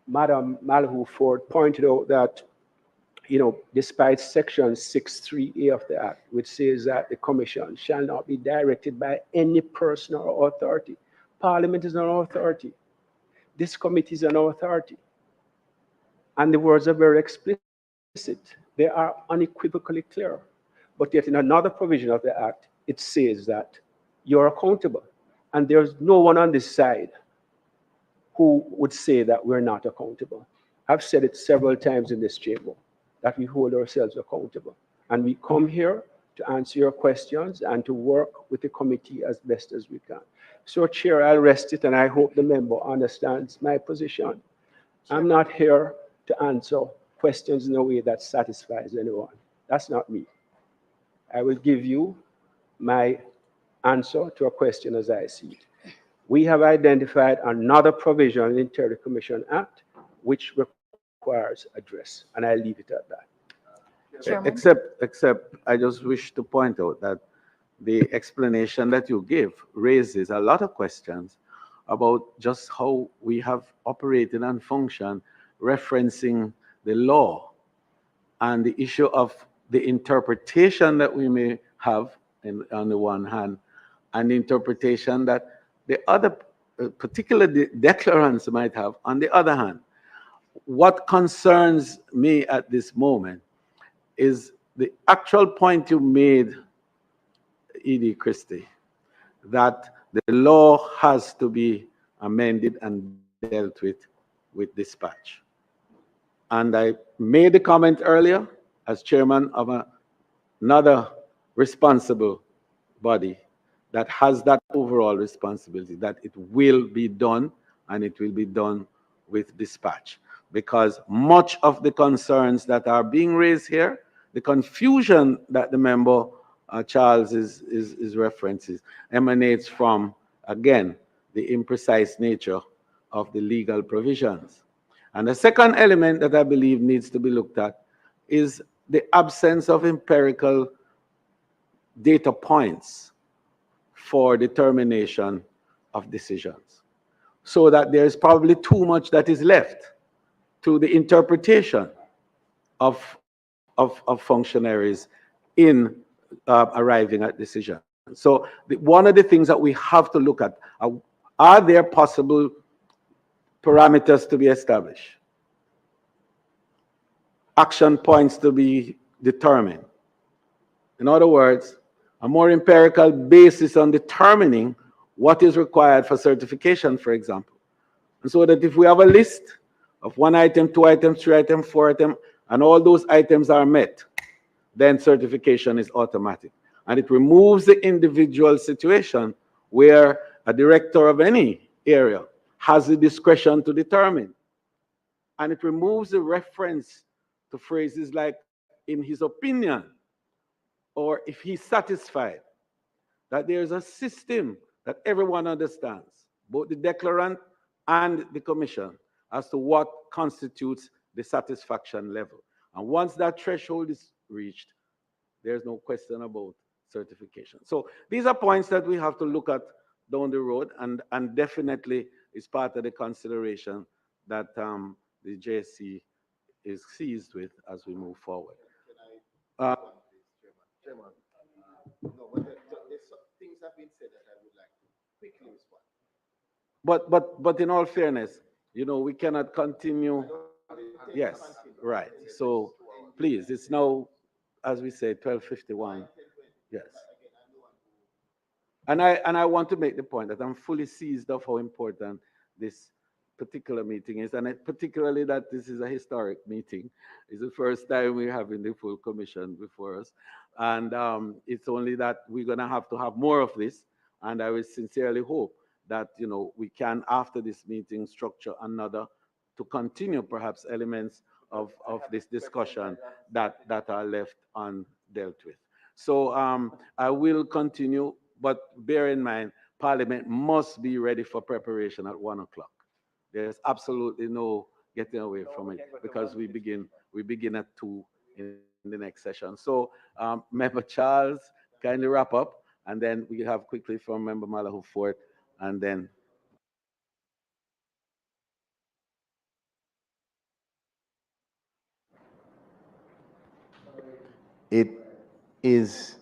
Madam Malhu Ford pointed out that, despite Section 6.3a of the Act, which says that the Commission shall not be directed by any person or authority. Parliament is an authority. This committee is an authority. And the words are very explicit. They are unequivocally clear. But yet in another provision of the Act, it says that you're accountable. And there's no one on this side who would say that we're not accountable. I've said it several times in this chamber, that we hold ourselves accountable. And we come here to answer your questions and to work with the committee as best as we can. So, Chair, I'll rest it, and I hope the member understands my position. I'm not here to answer questions in a way that satisfies anyone. That's not me. I will give you my answer to a question as I see it. We have identified another provision in the Interior Commission Act which requires address, and I leave it at that. Chairman? Except I just wish to point out that the explanation that you give raises a lot of questions about just how we have operated and functioned, referencing the law and the issue of the interpretation that we may have on the one hand, and the interpretation that the other particular declarants might have on the other hand. What concerns me at this moment is the actual point you made, E.D. Christie, that the law has to be amended and dealt with dispatch. And I made the comment earlier as chairman of another responsible body that has that overall responsibility, that it will be done, and it will be done with dispatch. Because much of the concerns that are being raised here, the confusion that the member Charles is references, emanates from, again, the imprecise nature of the legal provisions. And the second element that I believe needs to be looked at is the absence of empirical data points for determination of decisions. So that there is probably too much that is left to the interpretation of functionaries in arriving at decisions. So one of the things that we have to look at are there possible parameters to be established, action points to be determined. In other words, a more empirical basis on determining what is required for certification, for example. And so that if we have a list of 1 item, 2 items, 3 items, 4 items, and all those items are met, then certification is automatic. And it removes the individual situation where a director of any area has the discretion to determine. And it removes the reference to phrases like, in his opinion, or if he's satisfied, that there's a system that everyone understands, both the declarant and the commission, as to what constitutes the satisfaction level. And once that threshold is reached, there's no question about certification. So these are points that we have to look at down the road, and definitely is part of the consideration that the JSC is seized with as we move forward. Things have been said that I would like to quickly respond. But in all fairness, we cannot continue. Yes, right. So please, it's now, as we say, 12:51. Yes. And I want to make the point that I'm fully seized of how important this particular meeting is, and particularly that this is a historic meeting. It's the first time we're having the full commission before us. And it's only that we're going to have more of this. And I will sincerely hope that, we can, after this meeting, structure another to continue perhaps elements of this discussion that are left undealt with. So I will continue, but bear in mind, Parliament must be ready for preparation at 1 o'clock. There's absolutely no getting away from it, because we begin at 2 in the next session. So Member Charles, kindly wrap up, and then we have quickly from Member Malahou Fort, and then It is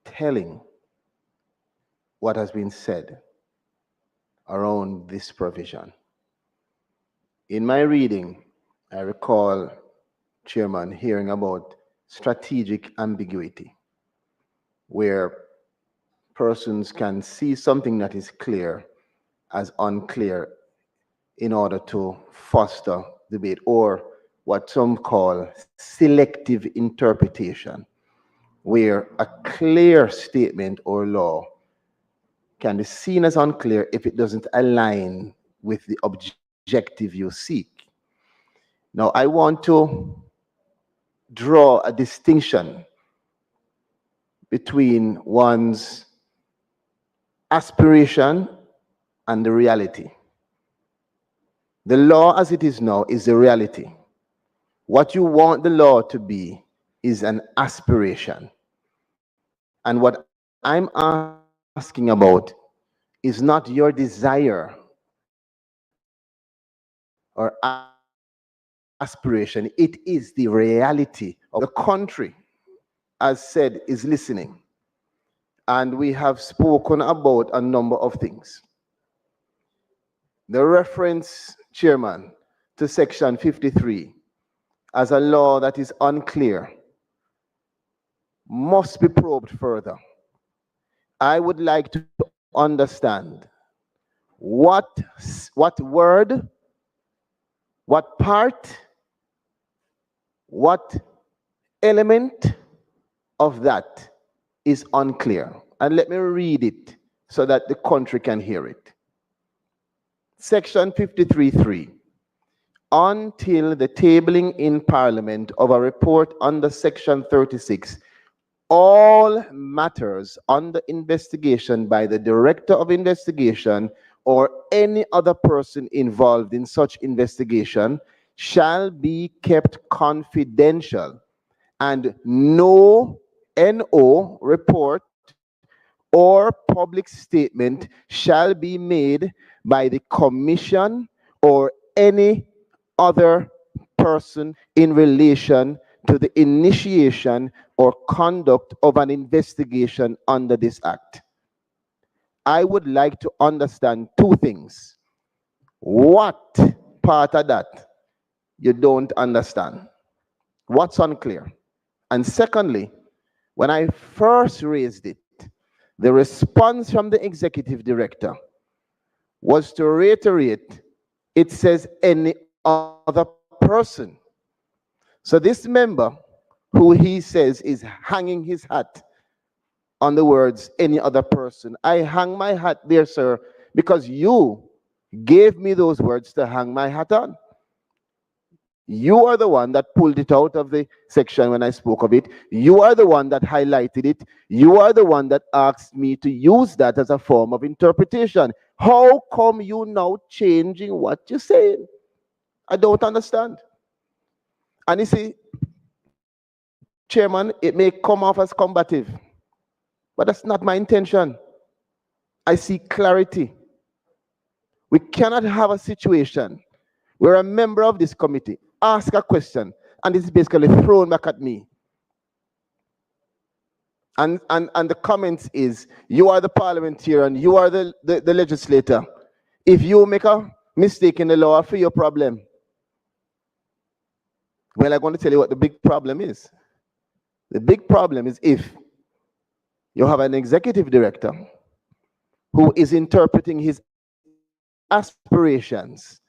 telling what has been said around this provision. In my reading, I recall, Chairman, hearing about strategic ambiguity, where persons can see something that is clear as unclear in order to foster debate, or what some call selective interpretation where a clear statement or law can be seen as unclear if it doesn't align with the objective you seek. Now, I want to draw a distinction between one's aspiration and the reality. The law as it is now is the reality. What you want the law to be is an aspiration. And what I'm asking about is not your desire or aspiration, it is the reality of the country. The country, as said, is listening. And we have spoken about a number of things. The reference, Chairman, to Section 53 as a law that is unclear must be probed further. I would like to understand what, what word, what part, what element of that is unclear. And let me read it so that the country can hear it. Section 53.3. Until the tabling in Parliament of a report under Section 36, all matters under investigation by the Director of Investigation or any other person involved in such investigation shall be kept confidential, and no report or public statement shall be made by the Commission or any other person in relation to the initiation or conduct of an investigation under this Act. I would like to understand two things. What part of that you don't understand? What's unclear? And secondly, when I first raised it, the response from the executive director was to reiterate it says any other person. So this member, who he says is hanging his hat on the words any other person, I hang my hat there, sir, because you gave me those words to hang my hat on. You are the one that pulled it out of the section when I spoke of it. You are the one that highlighted it. You are the one that asked me to use that as a form of interpretation. How come you now changing what you're saying? I don't understand. And you see, Chairman, it may come off as combative, but that's not my intention. I see clarity. We cannot have a situation where a member of this committee asks a question and it's basically thrown back at me. And the comments is, you are the parliamentarian, you are the legislator. If you make a mistake in the law, I feel your problem. Well, I'm going to tell you what the big problem is. The big problem is if you have an executive director who is interpreting his aspirations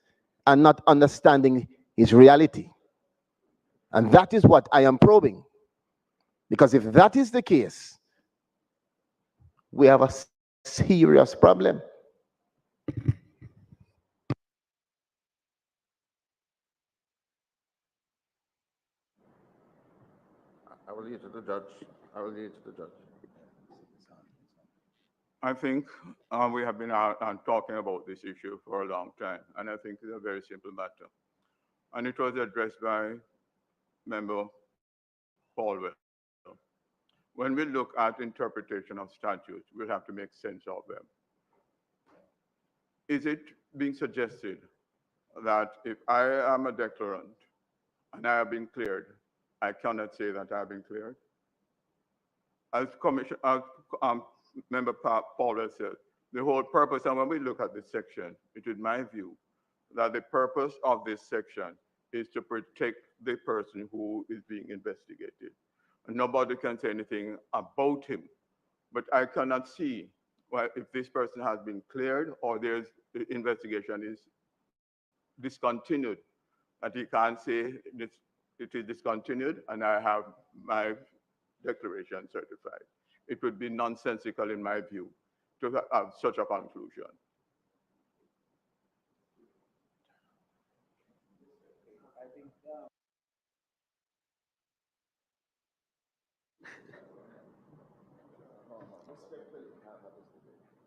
and not understanding his reality. And that is what I am probing. Because if that is the case, we have a serious problem. I will leave it to the judge. I will leave it to the judge. I think we have been talking about this issue for a long time, and I think it's a very simple matter. And it was addressed by Member Paulwell. When we look at interpretation of statutes, we'll have to make sense of them. Is it being suggested that if I am a declarant and I have been cleared, I cannot say that I have been cleared? As Member Paul has said, the whole purpose, and when we look at this section, it is my view that the purpose of this section is to protect the person who is being investigated. And nobody can say anything about him, but I cannot see well, if this person has been cleared or there's the investigation is discontinued, that he can't say this, it is discontinued and I have my declaration certified. It would be nonsensical, in my view, to have such a conclusion.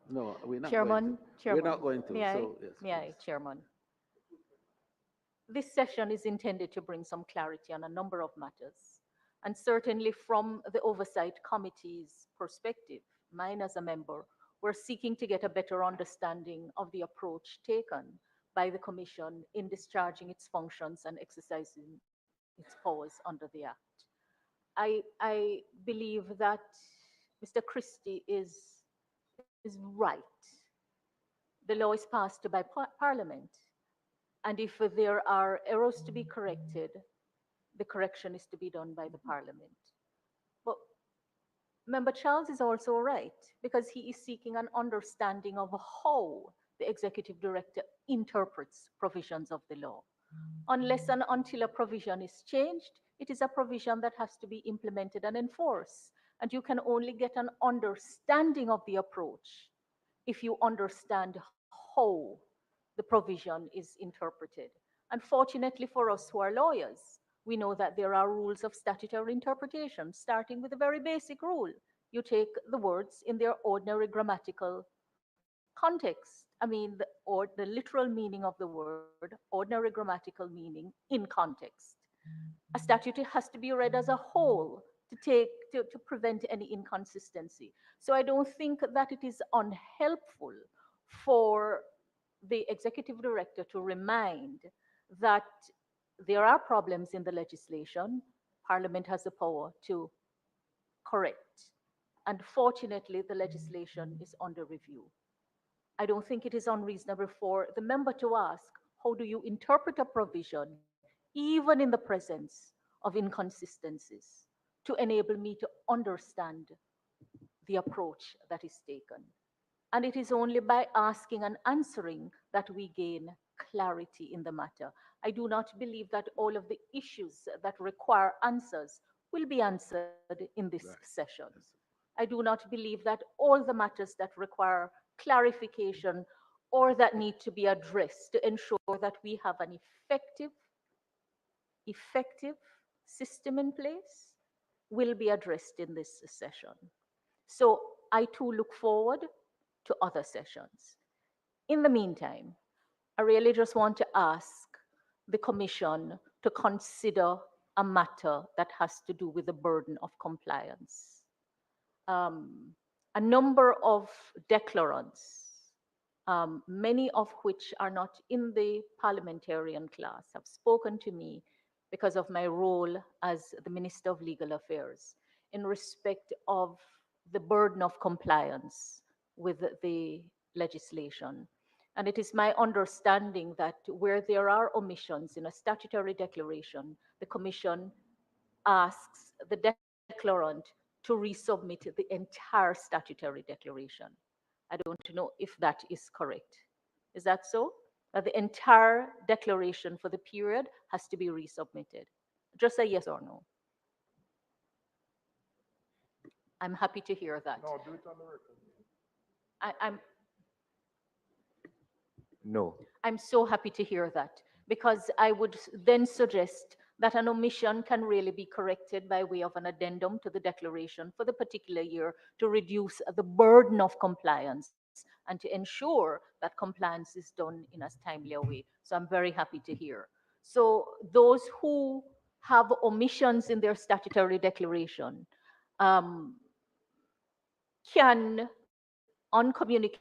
No, we're not going Chairman, to. We're Chairman, not going to. may I? So yes, May I, please. Chairman? This session is intended to bring some clarity on a number of matters. And certainly from the Oversight Committee's perspective, mine as a member, we're seeking to get a better understanding of the approach taken by the Commission in discharging its functions and exercising its powers under the Act. I believe that Mr. Christie is right. The law is passed by Parliament. And if there are errors to be corrected, the correction is to be done by the Parliament. But Member Charles is also right because he is seeking an understanding of how the Executive Director interprets provisions of the law. Unless and until a provision is changed, it is a provision that has to be implemented and enforced. And you can only get an understanding of the approach if you understand how the provision is interpreted. And fortunately for us who are lawyers, we know that there are rules of statutory interpretation, starting with a very basic rule. You take the words in their ordinary grammatical context. I mean, the literal meaning of the word, ordinary grammatical meaning in context. A statute has to be read as a whole to prevent any inconsistency. So I don't think that it is unhelpful for the executive director to remind that there are problems in the legislation. Parliament has the power to correct. And fortunately, the legislation is under review. I don't think it is unreasonable for the member to ask, how do you interpret a provision, even in the presence of inconsistencies, to enable me to understand the approach that is taken? And it is only by asking and answering that we gain clarity in the matter. I do not believe that all of the issues that require answers will be answered in this session. I do not believe that all the matters that require clarification or that need to be addressed to ensure that we have an effective system in place will be addressed in this session. So I too look forward to other sessions. In the meantime, I really just want to ask the Commission to consider a matter that has to do with the burden of compliance. A number of declarants, many of which are not in the parliamentarian class, have spoken to me because of my role as the Minister of Legal Affairs in respect of the burden of compliance with the legislation. And it is my understanding that where there are omissions in a statutory declaration, the Commission asks the declarant to resubmit the entire statutory declaration. I don't know if that is correct. Is that so? That the entire declaration for the period has to be resubmitted? Just a yes or no. I'm happy to hear that. No, do it on the record. I'm No. I'm so happy to hear that because I would then suggest that an omission can really be corrected by way of an addendum to the declaration for the particular year to reduce the burden of compliance and to ensure that compliance is done in as timely a way. So I'm very happy to hear. So those who have omissions in their statutory declaration um, can, on communication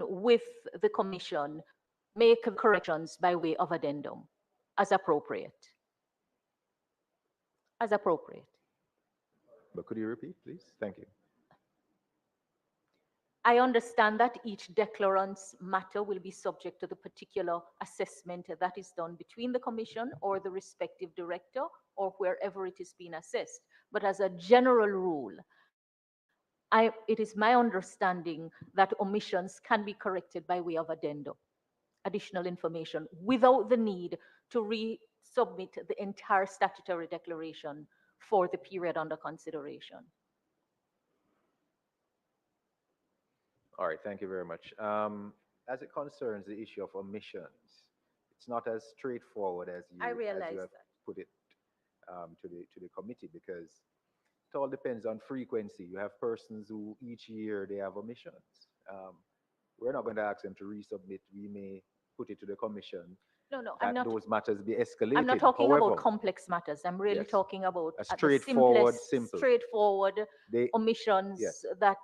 with the Commission, make the corrections by way of addendum as appropriate. As appropriate. But could you repeat, please? Thank you. I understand that each declarant's matter will be subject to the particular assessment that is done between the Commission or the respective director or wherever it is being assessed. But as a general rule, it is my understanding that omissions can be corrected by way of addendum, additional information, without the need to resubmit the entire statutory declaration for the period under consideration. All right, thank you very much. As it concerns the issue of omissions, it's not as straightforward as I you realize have that. put it to the committee, because it all depends on frequency. You have persons who each year they have omissions. We're not going to ask them to resubmit. We may put it to the commission No, no, that those matters be escalated. I'm not talking about However, complex matters. I'm really yes, talking about a at the straightforward, simplest, simple. straightforward They, omissions yes, that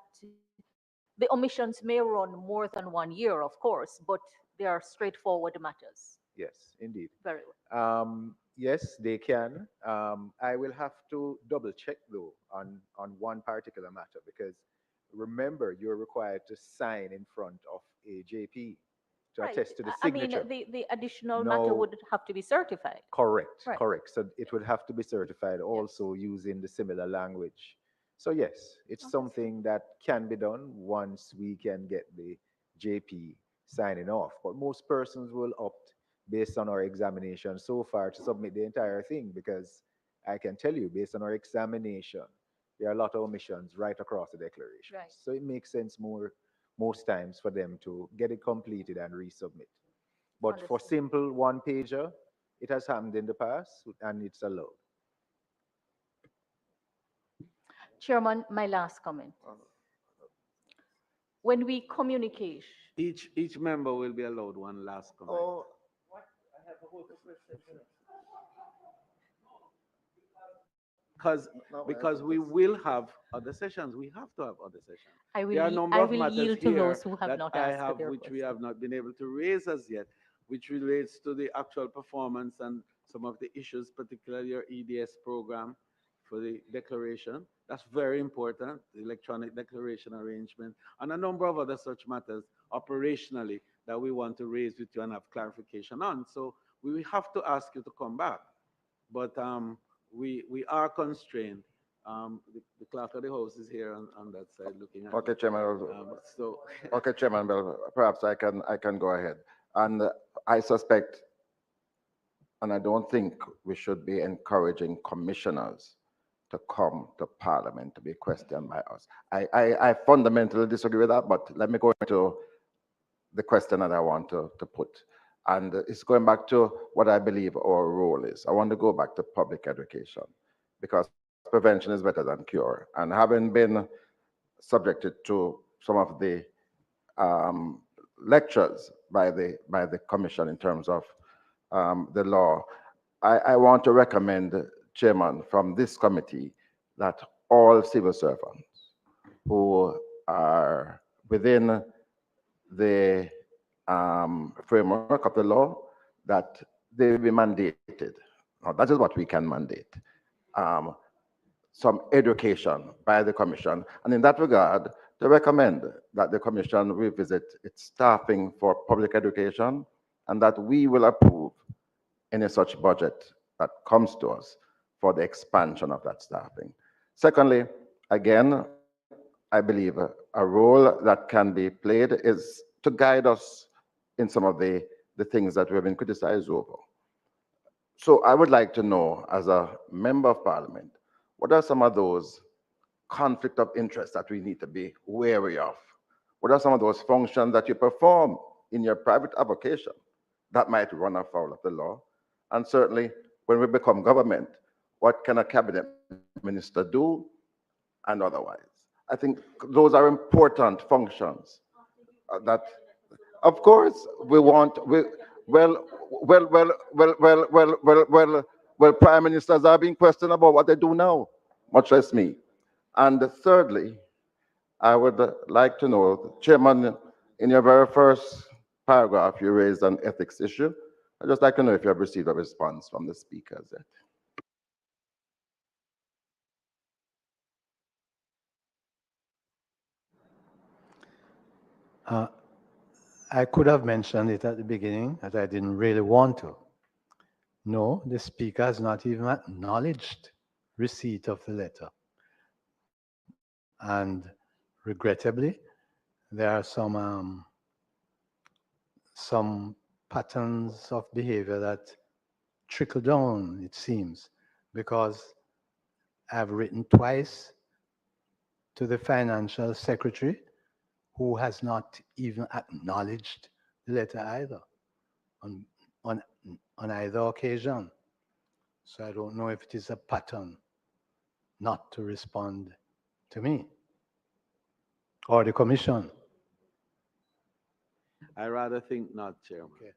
the omissions may run more than 1 year, of course, but they are straightforward matters. yes, indeed. Very well. Yes, they can. I will have to double check though on one particular matter, because remember, you're required to sign in front of a JP to Right. attest to the I mean, signature. the additional matter No, would have to be certified. correct, Right. correct. So it would have to be certified also using the similar language. So yes, it's something that can be done once we can get the JP signing off. But most persons will opt, based on our examination so far, to submit the entire thing, because I can tell you, based on our examination, there are a lot of omissions right across the declaration. Right. So it makes sense most times for them to get it completed and resubmit. But for Understood. simple one pager, it has happened in the past and it's allowed. Chairman, my last comment. When we communicate, Each member will be allowed one last comment. Oh, Because no, because we will have other sessions. We have to have other sessions. I There are a will, number I of will matters yield to here those who have that not I asked have, their which we question. have not been able to raise as yet, which relates to the actual performance and some of the issues, particularly your EDS program for the declaration. That's very important, the electronic declaration arrangement, and a number of other such matters operationally that we want to raise with you and have clarification on. So we will have to ask you to come back. But we are constrained. The clerk of the house is here on that side looking at Okay, me. Chairman. So Okay, Chairman, well, perhaps I can go ahead. And I suspect, and I don't think we should be encouraging commissioners to come to Parliament to be questioned by us. I fundamentally disagree with that, but let me go into the question that I want to put. And it's going back to what I believe our role is. I want to go back to public education, because prevention is better than cure. And having been subjected to some of the lectures by the commission in terms of the law, I want to recommend, Chairman, from this committee, that all civil servants who are within the framework of the law, that they be mandated. Now, that is what we can mandate. Some education by the commission. And in that regard, to recommend that the commission revisit its staffing for public education, and that we will approve any such budget that comes to us for the expansion of that staffing. Secondly, again, I believe a role that can be played is to guide us in some of the things that we have been criticized over. So I would like to know, as a member of parliament, what are some of those conflict of interest that we need to be wary of? What are some of those functions that you perform in your private avocation that might run afoul of the law? And certainly, when we become government, what can a cabinet minister do and otherwise? I think those are important functions that, of course, we want. Well, well, prime ministers are being questioned about what they do now, much less me. And thirdly, I would like to know, Chairman, in your very first paragraph, you raised an ethics issue. I'd just like to know if you have received a response from the speakers yet. I could have mentioned it at the beginning, that I didn't really want to. No, the speaker has not even acknowledged receipt of the letter. And regrettably, there are some patterns of behavior that trickle down, it seems, because I've written twice to the financial secretary, who has not even acknowledged the letter either on, on, on either occasion. So I don't know if it is a pattern not to respond to me or the commission. I rather think not, Chairman. Okay.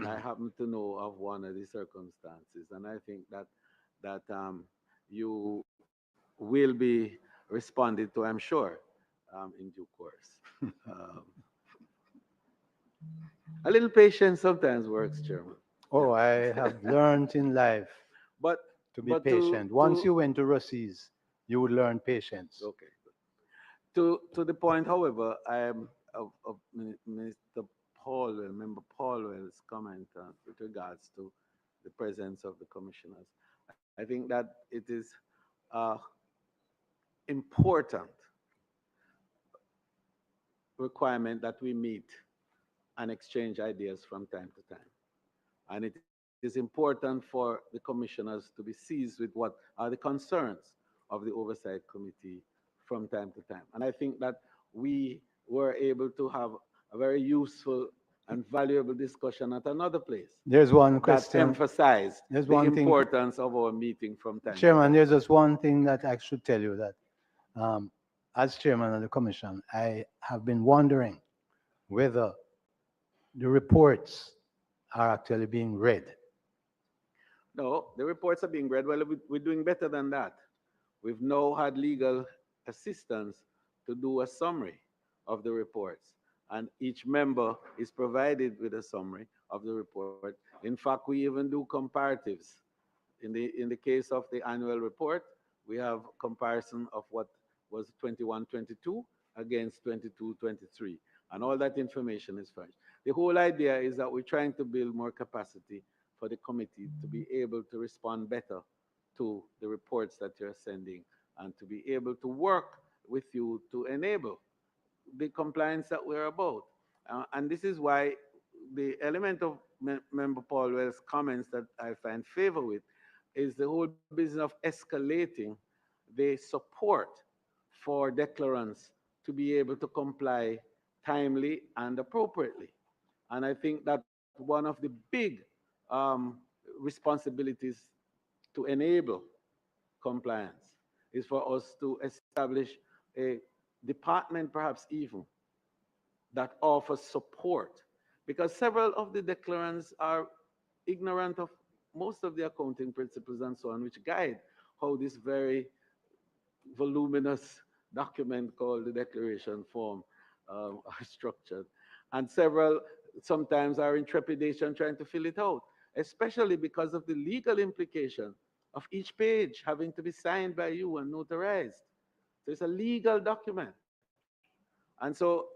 I happen to know of one of the circumstances, and I think that you will be responded to, I'm sure, in due course. Um, a little patience sometimes works, Chairman. Oh, I have learned in life But to be but patient. Once you went to Rossi's, you would learn patience. okay. To the point, however, I am of Mr. Paulwell, Member Paulwell's comment with regards to the presence of the commissioners. I think that it is uh, important requirement that we meet and exchange ideas from time to time. And it is important for the commissioners to be seized with what are the concerns of the oversight committee from time to time. And I think that we were able to have a very useful and valuable discussion at another place There's one that question. emphasized There's the one thing, importance of our meeting from time to Chairman, time. there's just one thing that I should tell you that as chairman of the commission, I have been wondering whether the reports are actually being read. No, the reports are being read. Well, we're doing better than that. We've now had legal assistance to do a summary of the reports, and each member is provided with a summary of the report. In fact, we even do comparatives. In the case of the annual report, we have comparison of what was 21-22 against 22-23, and all that information is furnished. The whole idea is that we're trying to build more capacity for the committee to be able to respond better to the reports that you're sending and to be able to work with you to enable the compliance that we're about. And this is why the element of Member Paulwell's comments that I find favor with is the whole business of escalating the support for declarants to be able to comply timely and appropriately. And I think that one of the big responsibilities to enable compliance is for us to establish a department, perhaps even, that offers support. Because several of the declarants are ignorant of most of the accounting principles and so on, which guide how this very voluminous document called the declaration form are structured. And several sometimes are in trepidation trying to fill it out, especially because of the legal implication of each page having to be signed by you and notarized. So it's a legal document. And so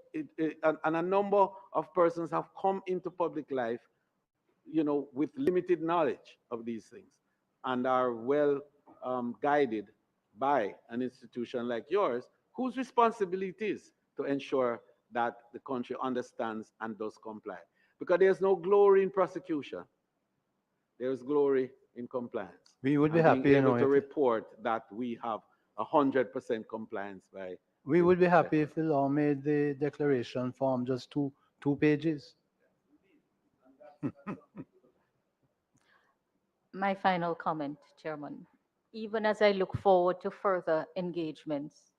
and a number of persons have come into public life, with limited knowledge of these things and are well guided by an institution like yours, whose responsibility it is to ensure that the country understands and does comply. Because there's no glory in prosecution, there's glory in compliance. We would be And being happy, able to if report that we have 100% compliance by. we would be happy if the law made the declaration form just two pages. My final comment, Chairman. Even as I look forward to further engagements,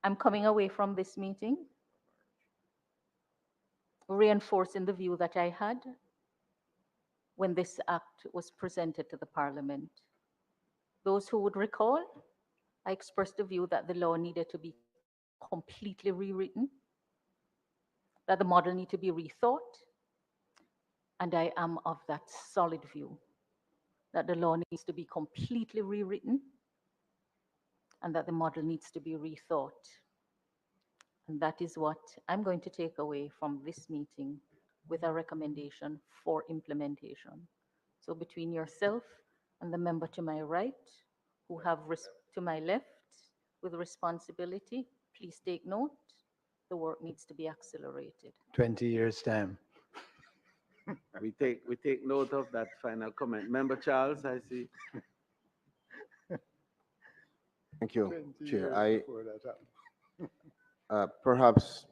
I'm coming away from this meeting reinforcing the view that I had when this act was presented to the Parliament. Those who would recall, I expressed the view that the law needed to be completely rewritten, that the model needed to be rethought, and I am of that solid view that the law needs to be completely rewritten and that the model needs to be rethought. And that is what I'm going to take away from this meeting with a recommendation for implementation. So between yourself and the member to my right, who have to my left with responsibility, please take note. The work needs to be accelerated. 20 years' time. We take note of that final comment. Member Charles, I see. Thank you, 20 Chair. years before that happened. Perhaps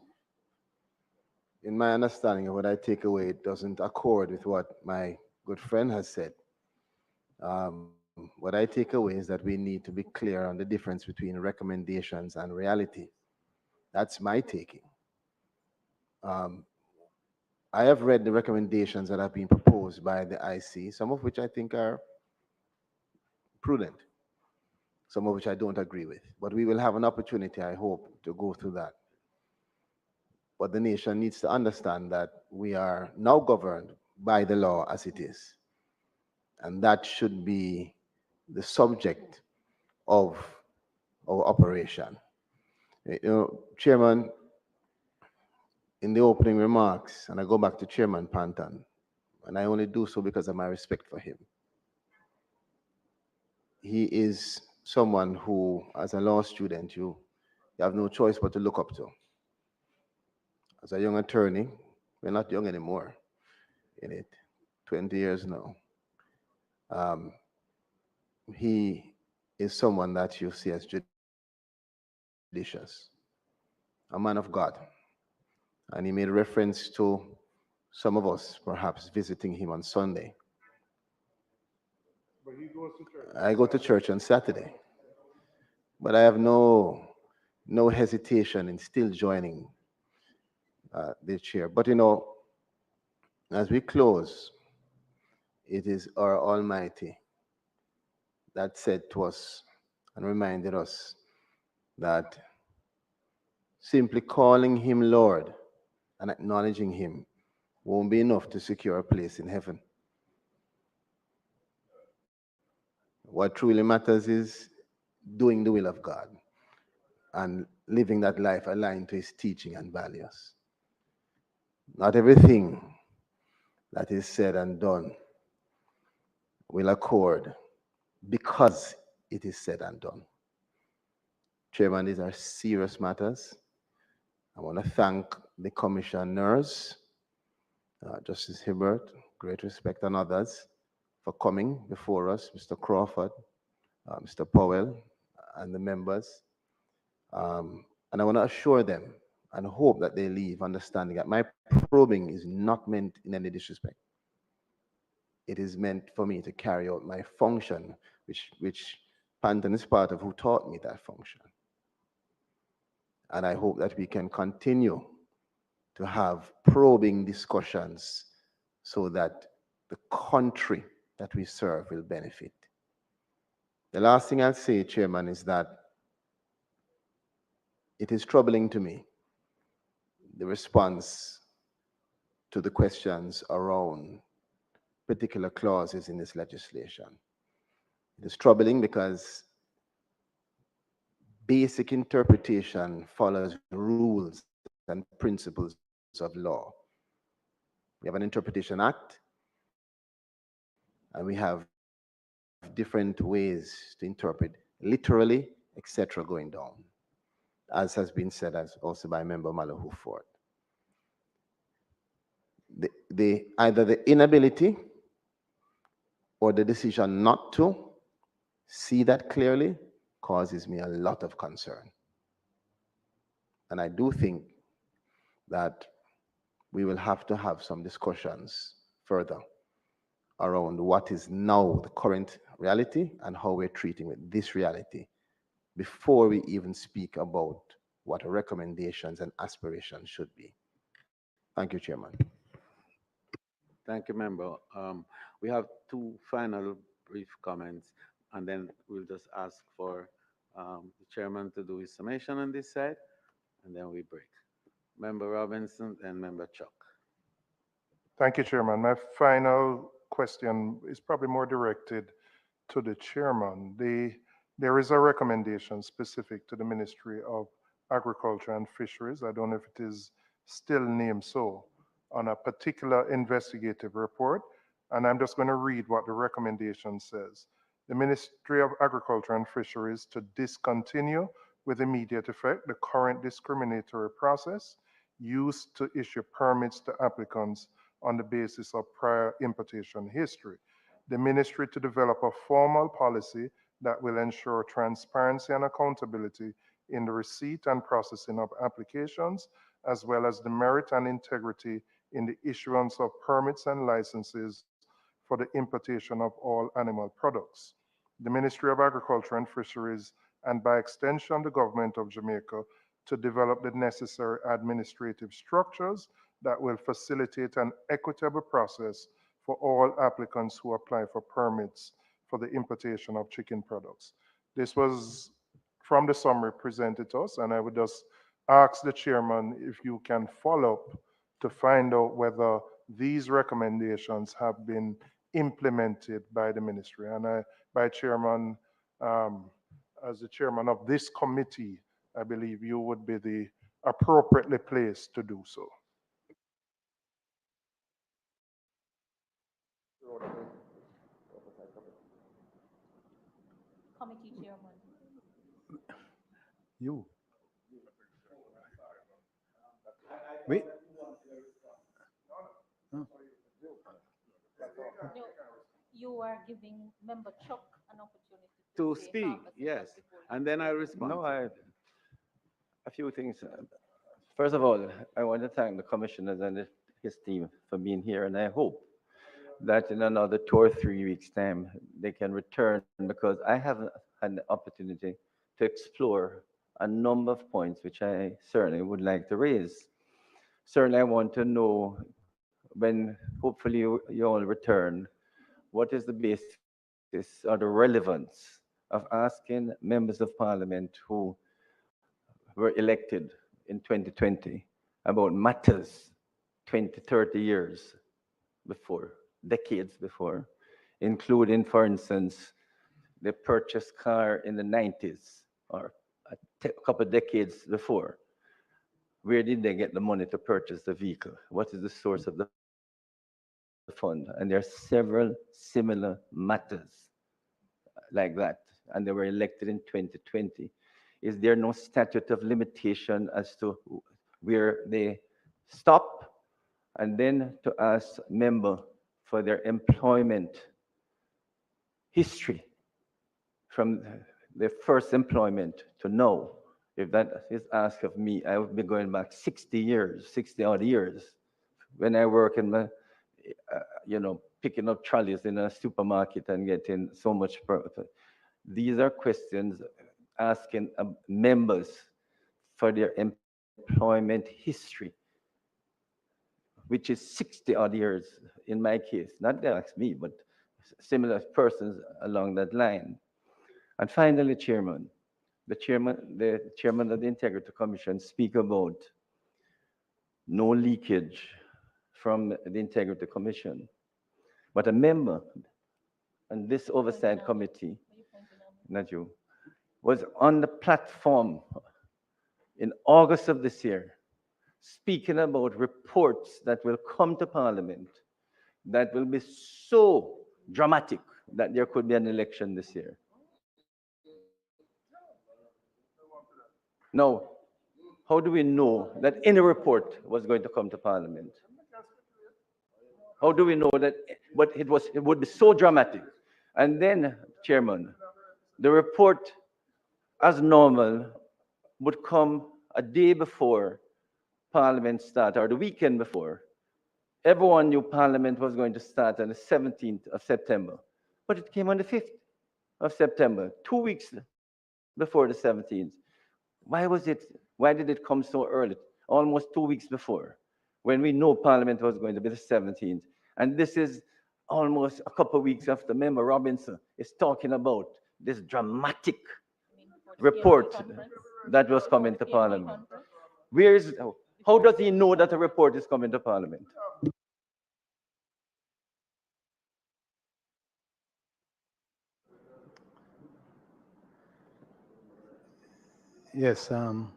in my understanding of what I take away, it doesn't accord with what my good friend has said. What I take away is that we need to be clear on the difference between recommendations and reality. That's my taking. Um, I have read the recommendations that have been proposed by the IC, some of which I think are prudent, some of which I don't agree with. But we will have an opportunity, I hope, to go through that. But the nation needs to understand that we are now governed by the law as it is. And that should be the subject of our operation. Chairman, in the opening remarks, and I go back to Chairman Panton, and I only do so because of my respect for him. He is someone who, as a law student, you have no choice but to look up to. As a young attorney, we're not young anymore in it, 20 years now. Um, he is someone that you see as judicious, a man of God. And he made reference to some of us perhaps visiting him on Sunday. But he goes to church. I go to church on Saturday, but I have no hesitation in still joining the chair. But as we close, it is our Almighty that said to us and reminded us that simply calling him Lord and acknowledging him won't be enough to secure a place in heaven. What truly matters is doing the will of God and living that life aligned to his teaching and values. Not everything that is said and done will accord because it is said and done. Chairman, these are serious matters. I want to thank the commissioners, Justice Hibbert, great respect, and others for coming before us, Mr. Crawford, Mr. Powell, and the members. And I want to assure them and hope that they leave understanding that my probing is not meant in any disrespect. It is meant for me to carry out my function, which Panton is part of, who taught me that function. And I hope that we can continue to have probing discussions so that the country that we serve will benefit. The last thing I'll say, Chairman, is that it is troubling to me, the response to the questions around particular clauses in this legislation. It is troubling because basic interpretation follows rules and principles of law. We have an Interpretation Act, and we have different ways to interpret literally, etc., going down, as has been said as also by Member Malahoo Ford. Either the inability or the decision not to see that clearly causes me a lot of concern. And I do think that we will have to have some discussions further around what is now the current reality and how we're treating with this reality before we even speak about what our recommendations and aspirations should be. Thank you, Chairman. Thank you, member. We have two final brief comments, and then we'll just ask for the chairman to do his summation on this side, and then we break. Member Robinson and Member Chuck. Thank you, Chairman. My final question is probably more directed to the chairman. There is a recommendation specific to the Ministry of Agriculture and Fisheries. I don't know if it is still named so, on a particular investigative report. And I'm just going to read what the recommendation says. The Ministry of Agriculture and Fisheries to discontinue with immediate effect the current discriminatory process used to issue permits to applicants on the basis of prior importation history. The ministry to develop a formal policy that will ensure transparency and accountability in the receipt and processing of applications, as well as the merit and integrity in the issuance of permits and licenses for the importation of all animal products. The Ministry of Agriculture and Fisheries, and by extension the Government of Jamaica, to develop the necessary administrative structures that will facilitate an equitable process for all applicants who apply for permits for the importation of chicken products. This was from the summary presented to us, and I would just ask the chairman if you can follow up to find out whether these recommendations have been implemented by the ministry. And by chairman, as the chairman of this committee, I believe you would be the appropriately placed to do so. Committee chairman. You. Wait. No, you are giving member Chuck an opportunity To say speak, half a yes, sentence before and then I respond. No, a few things. First of all, I want to thank the commissioners and his team for being here, and I hope that in another 2 or 3 weeks' time they can return, because I have had the opportunity to explore a number of points which I certainly would like to raise. Certainly, I want to know when hopefully you all return, what is the basis or the relevance of asking members of parliament who were elected in 2020 about matters 20, 30 years before, decades before, including, for instance, the purchased car in the 90s or a couple of decades before. Where did they get the money to purchase the vehicle? What is the source of the fund? And there are several similar matters like that, and they were elected in 2020. Is there no statute of limitation as to where they stop? And then to ask member for their employment history from their first employment to now. If that is asked of me, I would be going back 60 years, 60 odd years, when I work in the, picking up trolleys in a supermarket and getting so much profit. These are questions asking members for their employment history, which is 60 odd years in my case. Not they ask me, but similar persons along that line. And finally, the chairman of the Integrity Commission speak about no leakage from the Integrity Commission. But a member on this oversight committee, not you, was on the platform in August of this year, speaking about reports that will come to Parliament that will be so dramatic that there could be an election this year. Now, how do we know that any report was going to come to Parliament? How do we know that? But it would be so dramatic. And then, Chairman, the report, as normal, would come a day before Parliament started, or the weekend before. Everyone knew Parliament was going to start on the 17th of September, but it came on the 5th of September, 2 weeks before the 17th. Why did it come so early, almost 2 weeks before, when we know Parliament was going to be the 17th? And this is almost a couple of weeks after Member Robinson is talking about this dramatic report that was coming to Parliament. How does he know that a report is coming to Parliament? Yes, the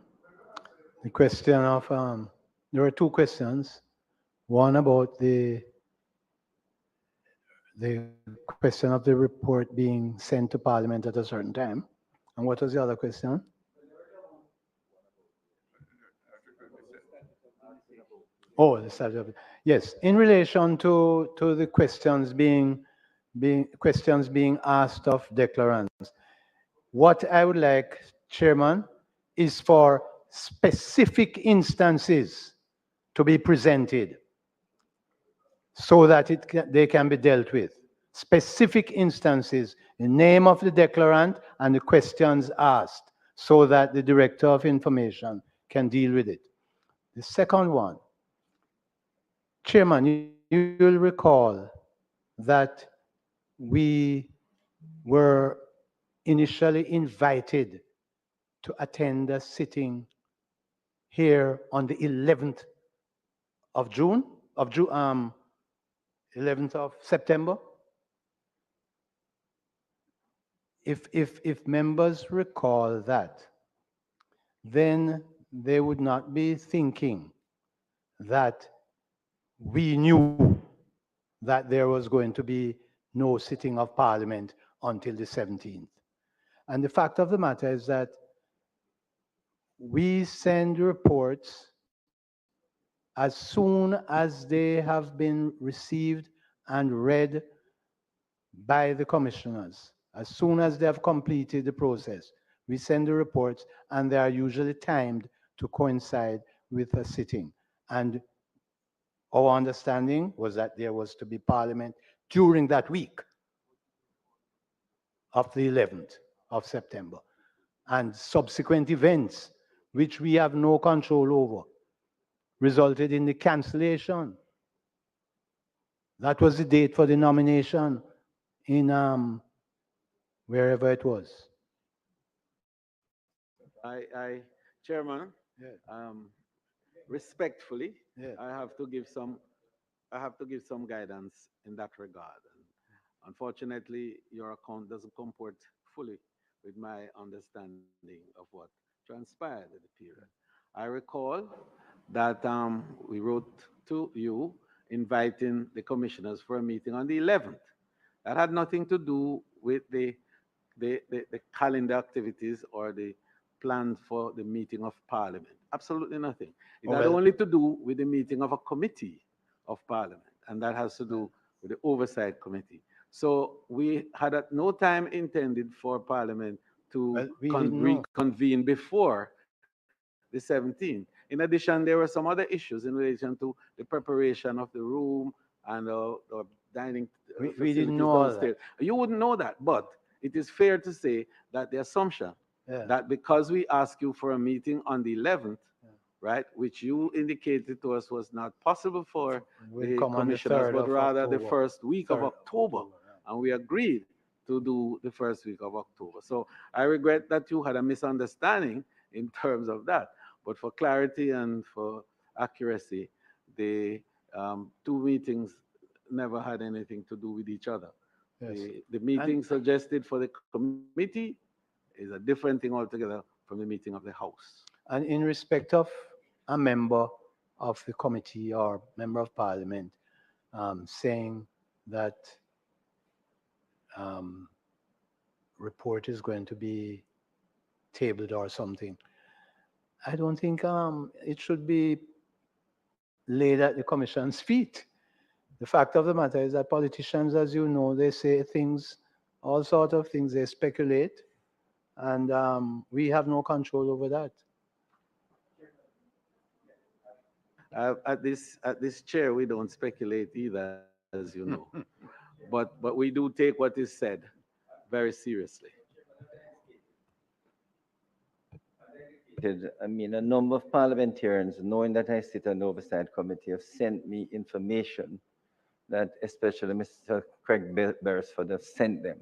question of, there were two questions. One about the question of the report being sent to Parliament at a certain time. And what was the other question? Oh, the statute of, Yes, in relation to the questions being asked of declarants, what I would like, Chairman, is for specific instances to be presented so that they can be dealt with. Specific instances, the name of the declarant and the questions asked, so that the Director of Information can deal with it. The second one, Chairman, you'll recall that we were initially invited to attend a sitting here on the 11th of June, 11th of September. If members recall that, then they would not be thinking that we knew that there was going to be no sitting of Parliament until the 17th. And the fact of the matter is that we send reports as soon as they have been received and read by the commissioners. As soon as they have completed the process, we send the reports, and they are usually timed to coincide with a sitting. And our understanding was that there was to be Parliament during that week of the 11th of September. And subsequent events, which we have no control over, resulted in the cancellation. That was the date for the nomination in wherever it was. Chairman, Yeah. respectfully, Yeah. I have to give some guidance in that regard. And unfortunately, your account doesn't comport fully with my understanding of what transpired in the period. I recall that we wrote to you inviting the commissioners for a meeting on the 11th. That had nothing to do with the calendar activities or the plan for the meeting of Parliament. Absolutely nothing. It Oh, had well. only to do with the meeting of a committee of Parliament, and that has to do with the Oversight Committee. So we had at no time intended for Parliament to Well, we didn't know. reconvene before the 17th. In addition, there were some other issues in relation to the preparation of the room and the dining We facilities didn't know all downstairs. that. You wouldn't know that, but it is fair to say that the assumption Yeah. that because we asked you for a meeting on the 11th, Yeah. right, which you indicated to us was not possible for We'll the come on the commissioners, 3rd but of rather the October. first week of 3rd October. yeah. And we agreed to do the first week of October. So I regret that you had a misunderstanding in terms of that. But for clarity and for accuracy, the two meetings never had anything to do with each other. Yes. The meeting suggested for the committee is a different thing altogether from the meeting of the House. And in respect of a member of the committee or member of Parliament saying that report is going to be tabled or something, I don't think it should be laid at the commission's feet. The fact of the matter is that politicians, as you know, they say things, all sorts of things, they speculate, and we have no control over that. At this chair, we don't speculate either, as you know. but we do take what is said very seriously. I mean, a number of parliamentarians, knowing that I sit on the Oversight Committee, have sent me information that especially Mr. Craig Beresford have sent them.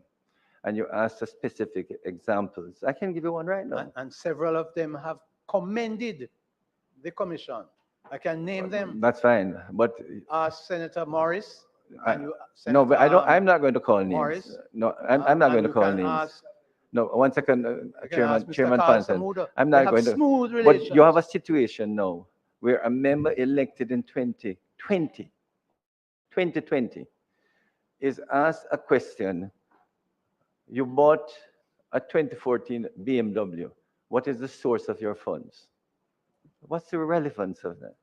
And you asked for specific examples. I can give you one right now. And several of them have commended the commission. I can name them. That's fine, but Senator Morris. no, but I don't. I'm not going to call names. Morris. No, I'm not going to call names. Ask, No, 1 second, Mr. Chairman Carl Panton. Samuda. I'm They not have going to. smooth But relations. you have a situation now where a member elected in 2020 is asked a question. You bought a 2014 BMW. What is the source of your funds? What's the relevance of that?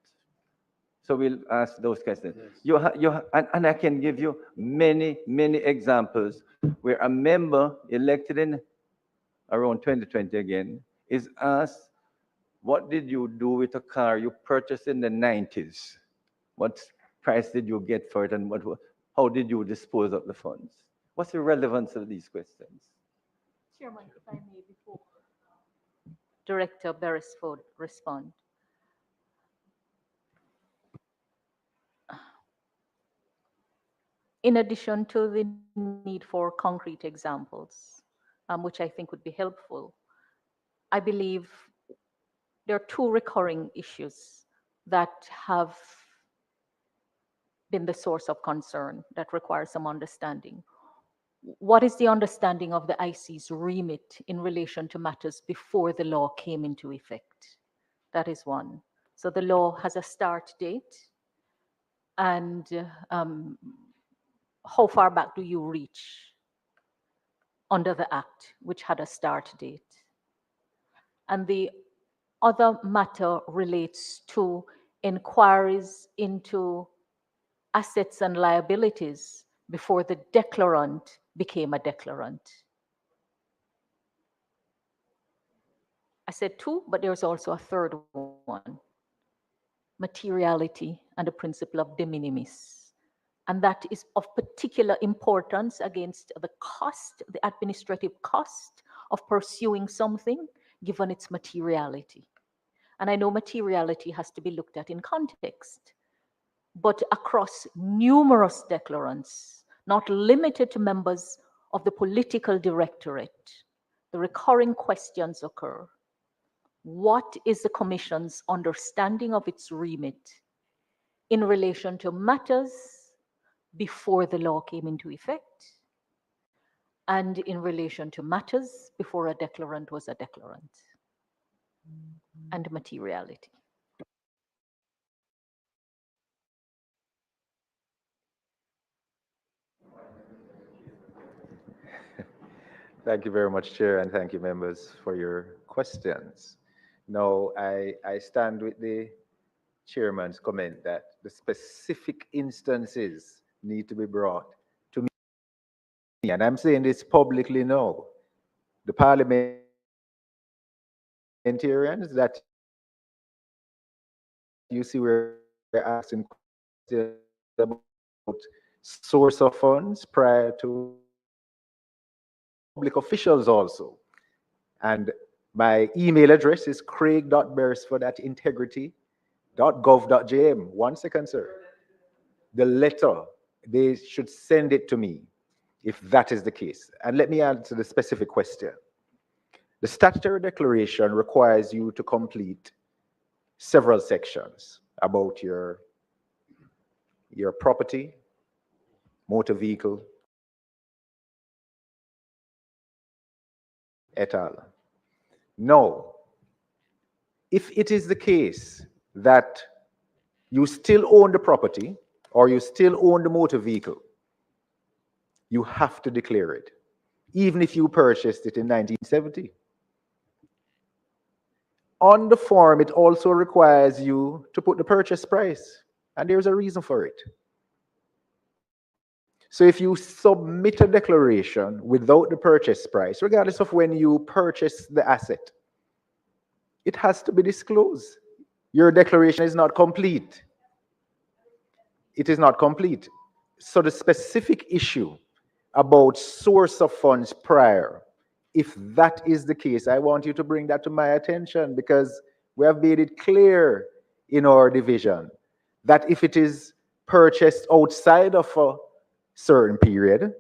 So we'll ask those questions. And I can give you many, many examples where a member elected in around 2020 again is asked, what did you do with a car you purchased in the 90s? What price did you get for it, and how did you dispose of the funds? What's the relevance of these questions? Chairman, if I may, before Director Beresford respond. In addition to the need for concrete examples, which I think would be helpful, I believe there are two recurring issues that have been the source of concern that require some understanding. What is the understanding of the IC's remit in relation to matters before the law came into effect? That is one. So the law has a start date, and how far back do you reach under the Act, which had a start date? And the other matter relates to inquiries into assets and liabilities before the declarant became a declarant. I said two, but there's also a third one: materiality and the principle of de minimis. And that is of particular importance against the cost, the administrative cost of pursuing something, given its materiality. And I know materiality has to be looked at in context, but across numerous declarants, not limited to members of the political directorate, the recurring questions occur. What is the Commission's understanding of its remit in relation to matters before the law came into effect, and in relation to matters before a declarant was a declarant, and materiality? Thank you very much, Chair, and thank you, members, for your questions. Now, I stand with the Chairman's comment that the specific instances need to be brought to me. And I'm saying this publicly now. The parliamentarians that you see were asking questions about source of funds prior to public officials also. And my email address is craig.beresford@integrity.gov.jm. 1 second, sir. The letter, they should send it to me if that is the case. And let me answer the specific question. The statutory declaration requires you to complete several sections about your property, motor vehicle, et al. Now, if it is the case that you still own the property or you still own the motor vehicle, you have to declare it, even if you purchased it in 1970. On the form, it also requires you to put the purchase price, and there's a reason for it. So if you submit a declaration without the purchase price, regardless of when you purchase the asset, it has to be disclosed. Your declaration is not complete. It is not complete. So the specific issue about source of funds prior, if that is the case, I want you to bring that to my attention, because we have made it clear in our division that if it is purchased outside of a certain period,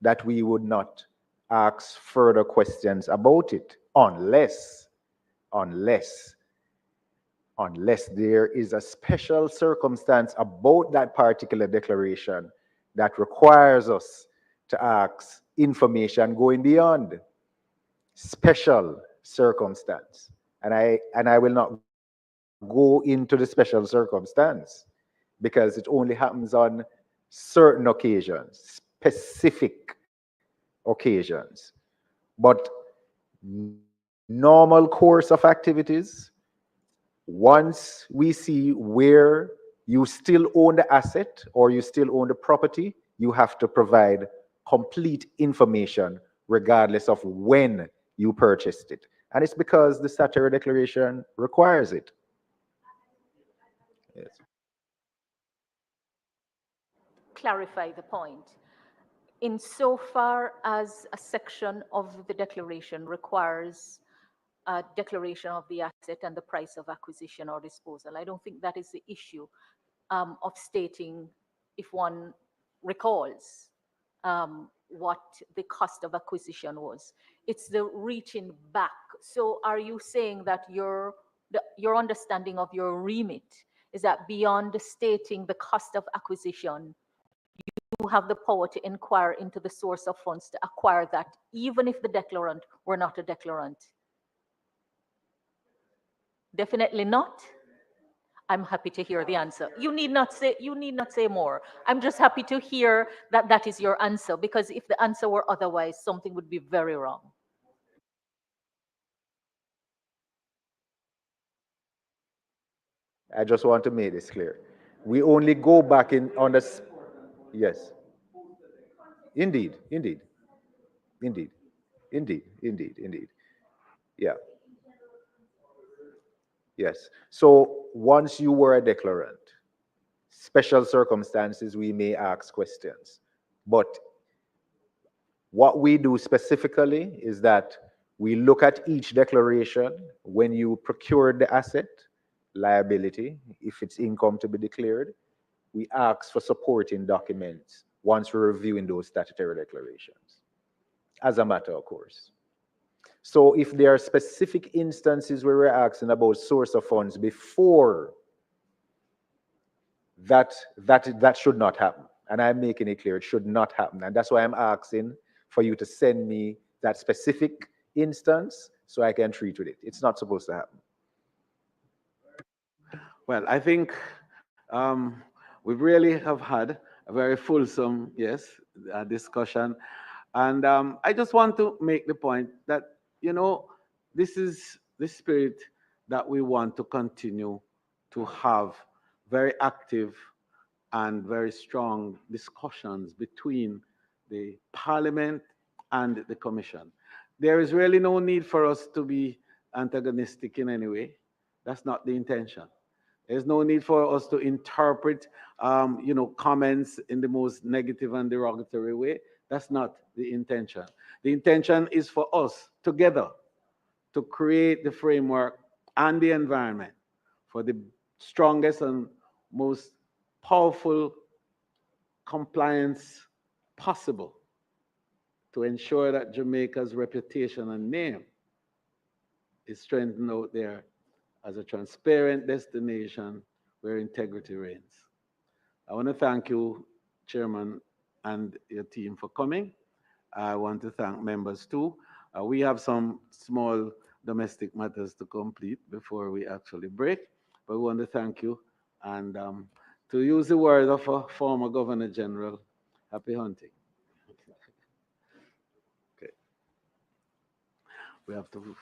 that we would not ask further questions about it unless there is a special circumstance about that particular declaration that requires us to ask information going beyond special circumstance. And I will not go into the special circumstance because it only happens on certain occasions, specific occasions. But normal course of activities, Once we see where you still own the asset or you still own the property, you have to provide complete information regardless of when you purchased it. And it's because the statutory declaration requires it. Yes. Clarify the point. Insofar as a section of the declaration requires a declaration of the asset and the price of acquisition or disposal, I don't think that is the issue of stating, if one recalls, what the cost of acquisition was. It's the reaching back. So are you saying that your understanding of your remit is that beyond stating the cost of acquisition, you have the power to inquire into the source of funds to acquire that, even if the declarant were not a declarant? Definitely not. I'm happy to hear the answer. You need not say more. I'm just happy to hear that that is your answer, because if the answer were otherwise, something would be very wrong. I just want to make this clear. We only go back in on this. Yes. Indeed, indeed, indeed, indeed, indeed, indeed. Yeah. Yes. So once you were a declarant, special circumstances, we may ask questions. But what we do specifically is that we look at each declaration when you procured the asset, liability, if it's income to be declared, we ask for supporting documents once we're reviewing those statutory declarations, as a matter of course. So if there are specific instances where we're asking about source of funds before, that should not happen. And I'm making it clear it should not happen. And that's why I'm asking for you to send me that specific instance so I can treat with it. It's not supposed to happen. Well, I think we really have had a very fulsome, yes, discussion. And I just want to make the point that, you know, this is the spirit that we want to continue to have very active and very strong discussions between the Parliament and the Commission. There is really no need for us to be antagonistic in any way. That's not the intention. There's no need for us to interpret, comments in the most negative and derogatory way. That's not the intention. The intention is for us together to create the framework and the environment for the strongest and most powerful compliance possible to ensure that Jamaica's reputation and name is strengthened out there as a transparent destination where integrity reigns. I want to thank you, Chairman, and your team for coming. I want to thank members too. We have some small domestic matters to complete before we actually break, but we want to thank you. And to use the word of a former Governor General, happy hunting. Okay. We have to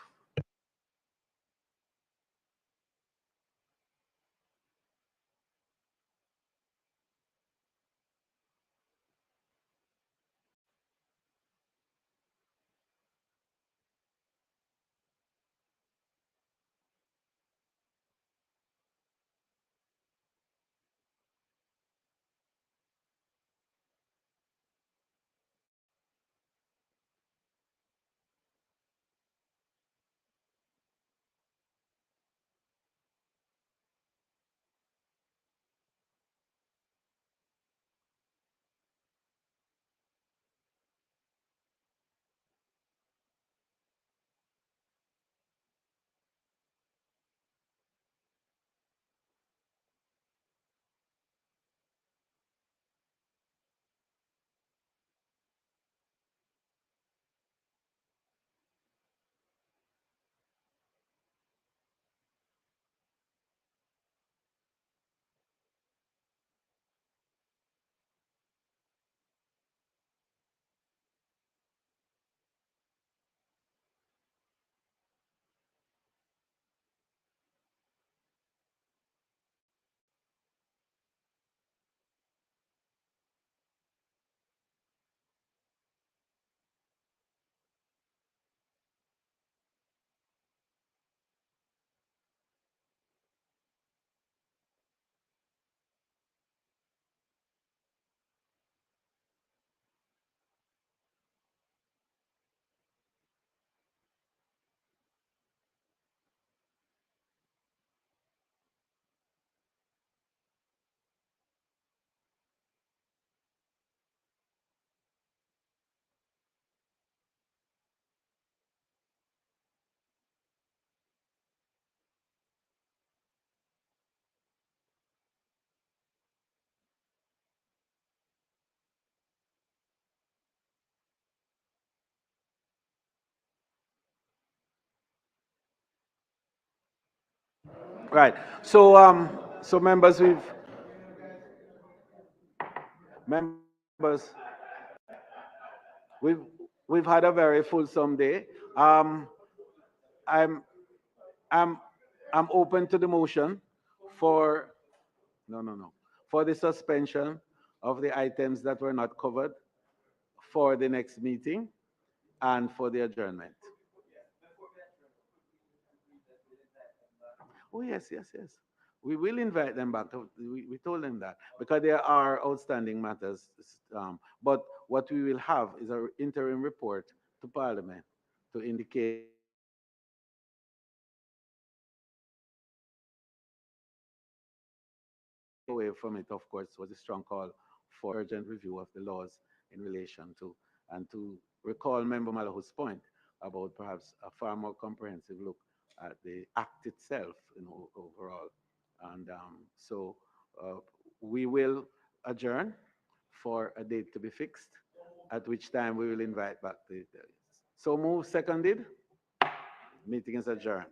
Right. So members, we've had a very fulsome day. I'm I'm I'm open to the motion for no for the suspension of the items that were not covered for the next meeting and for the adjournment. Oh, yes. We will invite them back. We told them that because there are outstanding matters. But what we will have is an interim report to Parliament to indicate away from it, of course, was a strong call for urgent review of the laws in relation to, and to recall Member Malahou's point about perhaps a far more comprehensive look at the act itself, overall. And uh, we will adjourn for a date to be fixed, at which time we will invite back the. So move, seconded. Meeting is adjourned.